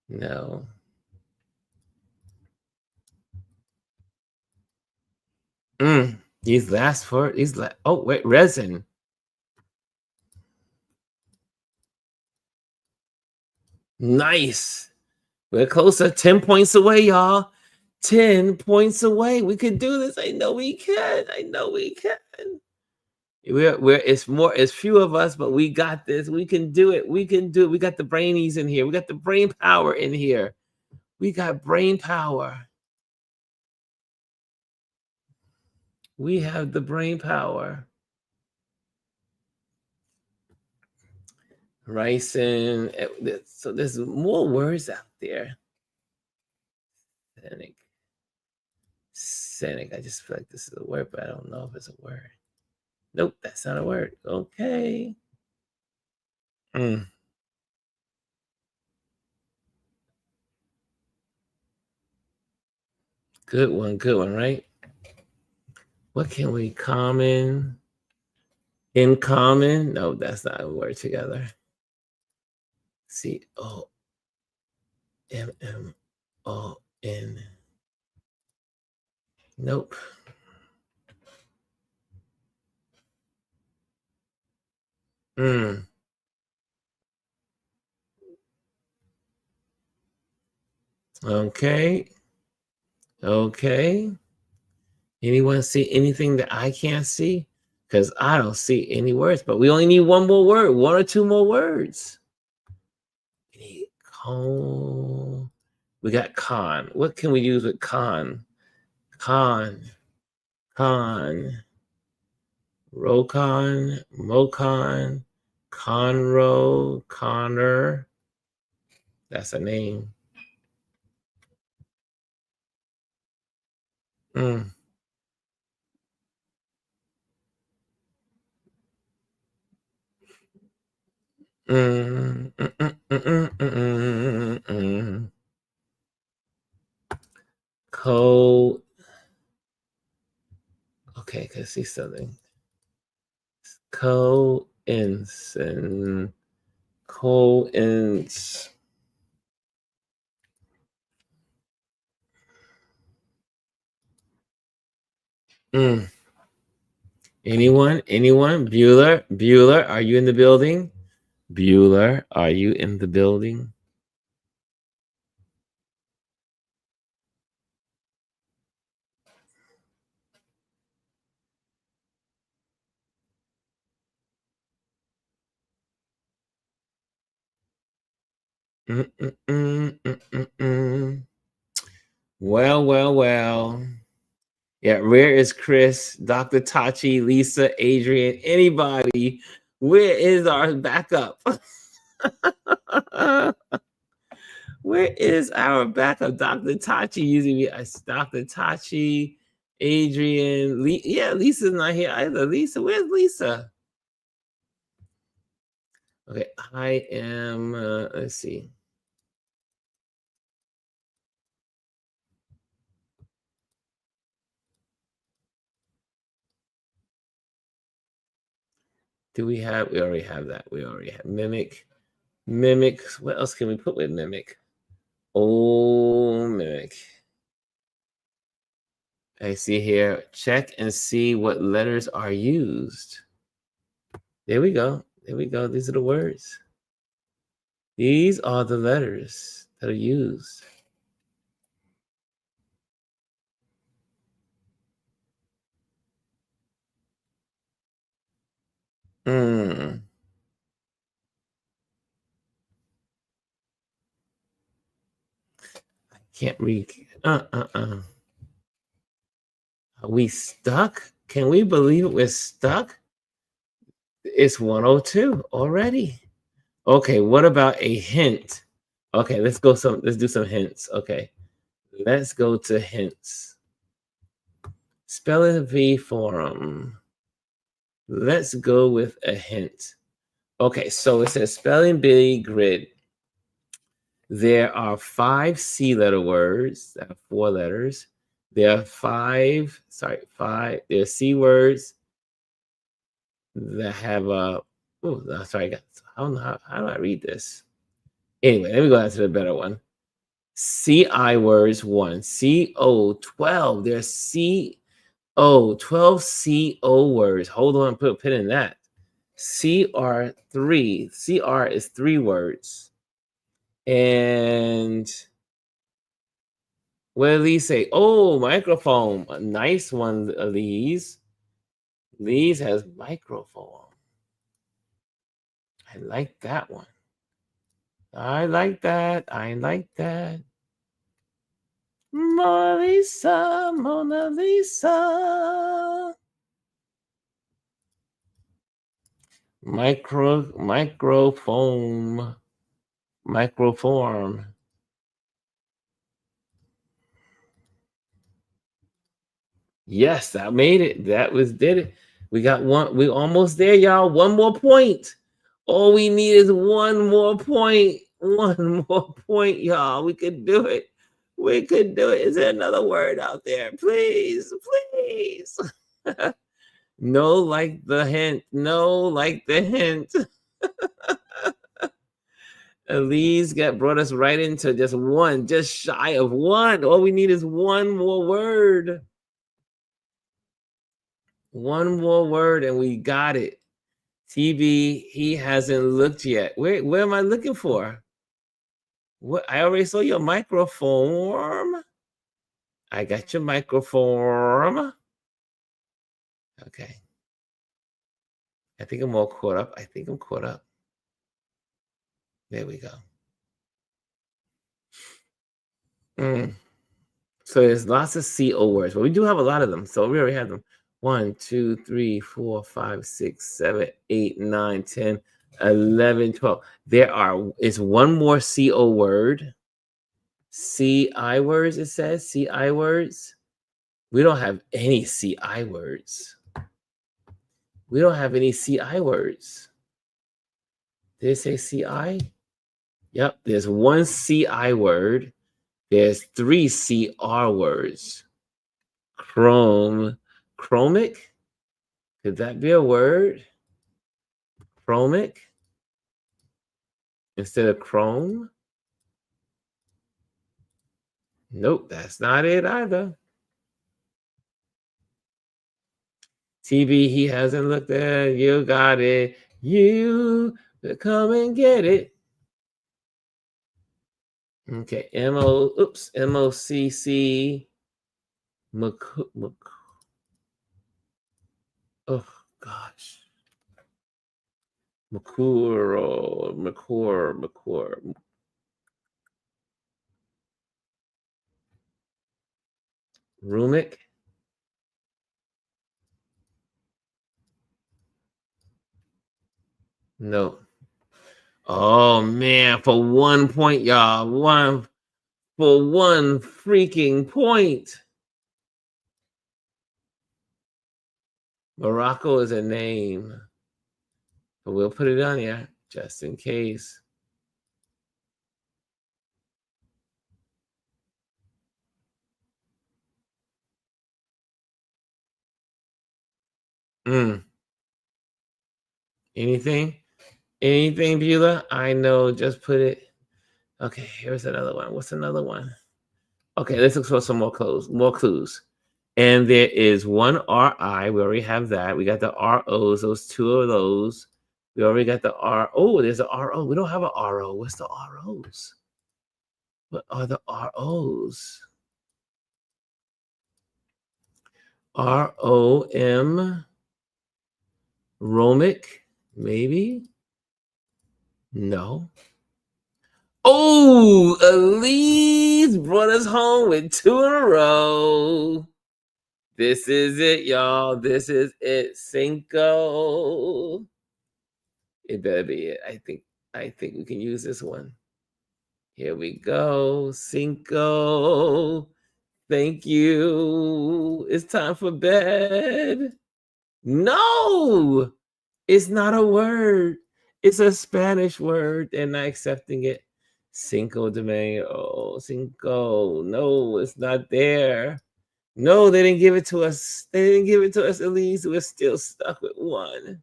No. These last four, oh, wait, resin. Nice. We're closer. 10 points away, y'all. 10 points away. We can do this. I know we can. I know we can. It's few of us, but we got this. We can do it. We can do it. We got the brainies in here. We got the brain power in here. We got brain power. We have the brain power. Ricin. So there's more words out there. Scenic. I just feel like this is a word, but I don't know if it's a word. Nope, that's not a word. Okay. Good one, right? What can we common? In common? No, that's not a word together. C-O-M-M-O-N. Nope. Okay. Anyone see anything that I can't see? Because I don't see any words, but we only need one more word, one or two more words. We need con. We got con. What can we use with con? Con. Rocon, Mocon, Conroe, Connor. That's a name. Okay, can I see something? Coincidence. Anyone? Bueller, are you in the building? Bueller, are you in the building? Well. Yeah, where is Chris, Dr. Tachi, Lisa, Adrian, anybody? Where is our backup? Where is our backup? Dr. Tachi using me as Dr. Tachi, Adrian, Lisa's not here either. Lisa, where's Lisa? Okay, I am, let's see. We already have that. We already have mimic. What else can we put with mimic? Oh, mimic. I see here, check and see what letters are used. There we go. These are the words. These are the letters that are used. I can't read. Are we stuck? Can we believe we're stuck? It's 102 already. Okay, what about a hint? Okay, let's do some hints. Okay. Let's go to hints. Spelling bee forum. Let's go with a hint. Okay, so it says spelling bee grid. There are 5 C-letter words that have 4 letters. There are 5. There are C words that have a. Oh, sorry. I don't know how do I read this. Anyway, let me go on to the better one. CI words 1, CO 12. There's CO 12 CO words. Hold on, put a pin in that. CR 3. CR is 3 words. And what did Lee say? Oh, microphone. A nice one, Elise. Lee's has microphone. I like that one. I like that. I like that. Mona Lisa, Mona Lisa. Microphone. Microform. Yes, I made it. Did it. We got one. We almost there, y'all. One more point. All we need is one more point. One more point, y'all. We could do it. We could do it. Is there another word out there? Please, please. No, like the hint. No, like the hint. Elise brought us right into just one, just shy of one. All we need is one more word. One more word and we got it. TV, he hasn't looked yet. Where am I looking for? What? I already saw your microphone. I got your microphone. Okay. I think I'm all caught up. I think I'm caught up. There we go. So there's lots of CO words, but we do have a lot of them. So we already have them. 1, 2, 3, 4, 5, 6, 7, 8, 9, 10, 11, 12. It's one more CO word. CI words, it says. CI words. We don't have any CI words. We don't have any CI words. Did it say CI? Yep, there's one CI word. There's 3 CR words. Chromic? Could that be a word? Chromic? Instead of chrome? Nope, that's not it either. TV, he hasn't looked at it. You got it. You come and get it. Okay, MOCC. Oh gosh. McCour. Rumic. No. Oh man, for 1 point, y'all. For one freaking point. Morocco is a name. But we'll put it on here just in case. Anything? Anything, Beulah? I know, just put it. Okay, here's another one. What's another one? Okay, let's look for some more clues. And there is one RI. We already have that. We got the ROs, those 2 of those. We already got the R. Oh, there's a RO. We don't have a RO. What's the ROs? What are the ROs? ROM. Romic, maybe? No. Oh, Elise brought us home with 2 in a row. This is it, y'all. This is it. Cinco. It better be it. I think we can use this one. Here we go. Cinco. Thank you. It's time for bed. No, it's not a word. It's a Spanish word. They're not accepting it. Cinco de Mayo. Cinco. No, it's not there. No, they didn't give it to us. They didn't give it to us, Elise. We're still stuck with 1.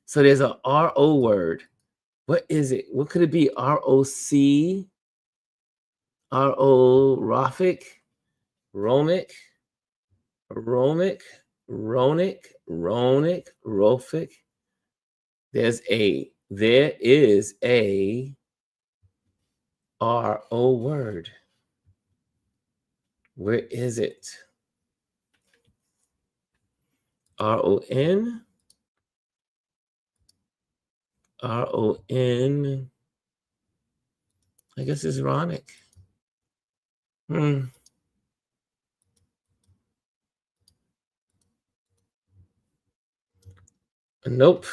So there's a RO word. What is it? What could it be? ROC? RO Rofik? Romic? Romic? Ronic? Ronic? Rofic? There is a RO word. Where is it? RON? RON? I guess it's Ronic. Nope.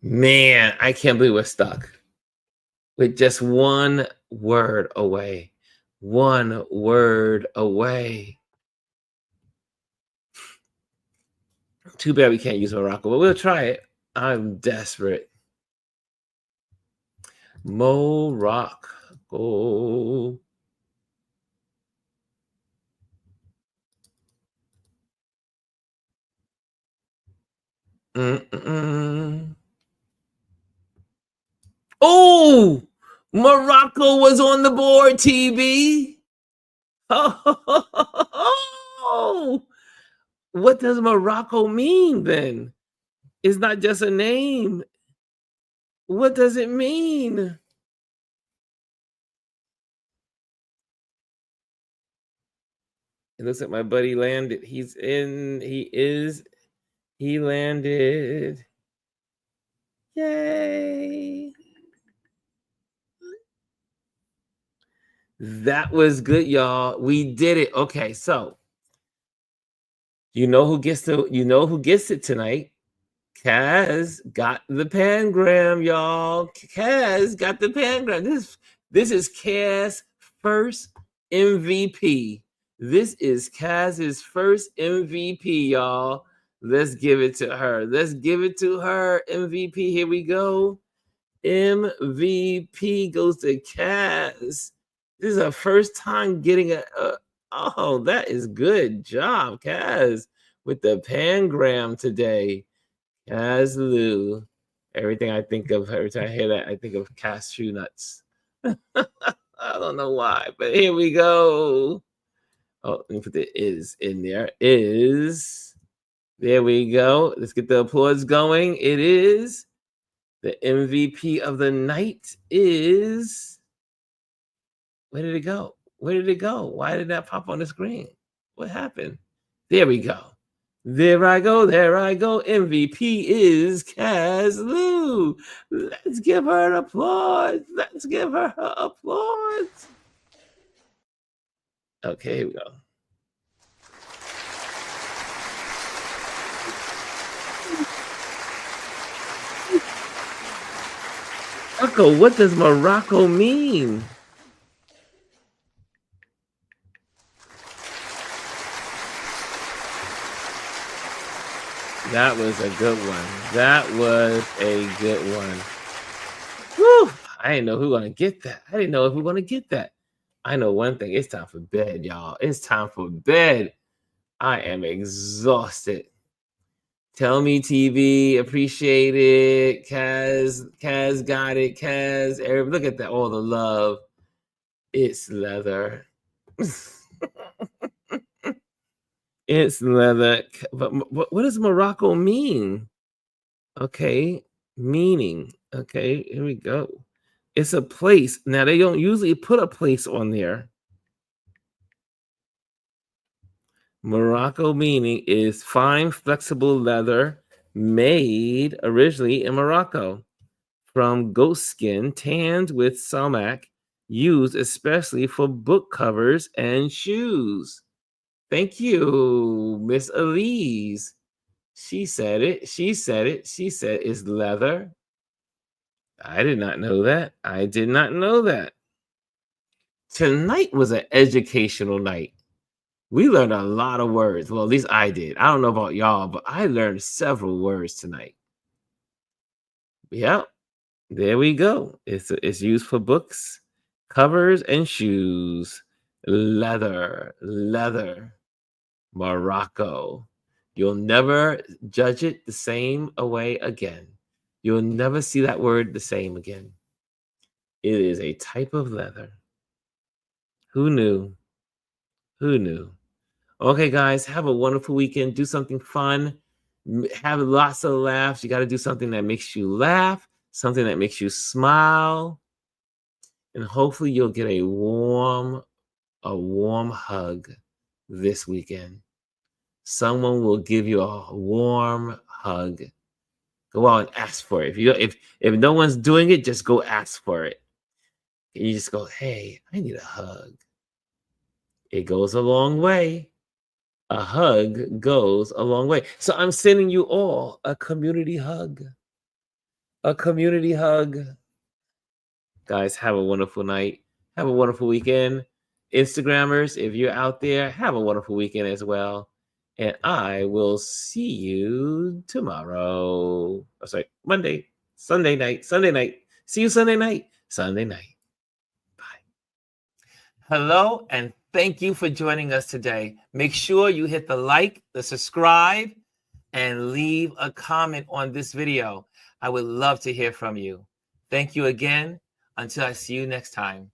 Man, I can't believe we're stuck with just one word away. One word away. Too bad we can't use Morocco, but we'll try it. I'm desperate. Morocco. Oh, Morocco was on the board, TB. Oh, what does Morocco mean then? It's not just a name. What does it mean? It looks like my buddy landed. He landed. Yay. That was good, y'all. We did it. Okay, so you know who gets it tonight. Kaz got the pangram, y'all. Kaz got the pangram. This is Kaz's first MVP. This is Kaz's first MVP, y'all. Let's give it to her. Let's give it to her. MVP. Here we go. MVP goes to Kaz. This is her first time getting oh, that is good job, Kaz, with the pangram today. Kaz Lou. Everything I think of, every time I hear that, I think of cashew nuts. I don't know why, but here we go. Oh, let me put the is in there. Is. There we go. Let's get the applause going. It is. The MVP of the night is. Where did it go? Where did it go? Why did that pop on the screen? What happened? There we go. There I go. There I go. MVP is Kaz Lou. Let's give her an applause. Let's give her applause. Okay, here we go. Morocco, what does Morocco mean? That was a good one. That was a good one. Woo! I didn't know who was gonna get that. I didn't know if we were gonna get that. I know one thing. It's time for bed, y'all. It's time for bed. I am exhausted. Tell me, TV, appreciate it. Kaz got it. Kaz, look at that, all the love. It's leather. It's leather. But what does Morocco mean? Okay, meaning. Okay, here we go. It's a place. Now, they don't usually put a place on there. Morocco meaning is fine, flexible leather made originally in Morocco from goat skin, tanned with sumac, used especially for book covers and shoes. Thank you, Miss Elise. She said it. She said it. She said it's leather. I did not know that. I did not know that. Tonight was an educational night. We learned a lot of words. Well, at least I did. I don't know about y'all, but I learned several words tonight. Yep. There we go. It's used for books, covers, and shoes. Leather. Morocco. You'll never judge it the same way again. You'll never see that word the same again. It is a type of leather. Who knew? Who knew? Okay, guys, have a wonderful weekend. Do something fun. Have lots of laughs. You got to do something that makes you laugh, something that makes you smile. And hopefully you'll get a warm hug this weekend. Someone will give you a warm hug. Go out and ask for it. If no one's doing it, just go ask for it. You just go, hey, I need a hug. It goes a long way. A hug goes a long way. So I'm sending you all a community hug. A community hug. Guys, have a wonderful night. Have a wonderful weekend. Instagrammers, if you're out there, have a wonderful weekend as well. And I will see you tomorrow. Oh, sorry, Monday, Sunday night. See you Sunday night. Bye. Hello, and thank you for joining us today. Make sure you hit the like, the subscribe, and leave a comment on this video. I would love to hear from you. Thank you again. Until I see you next time.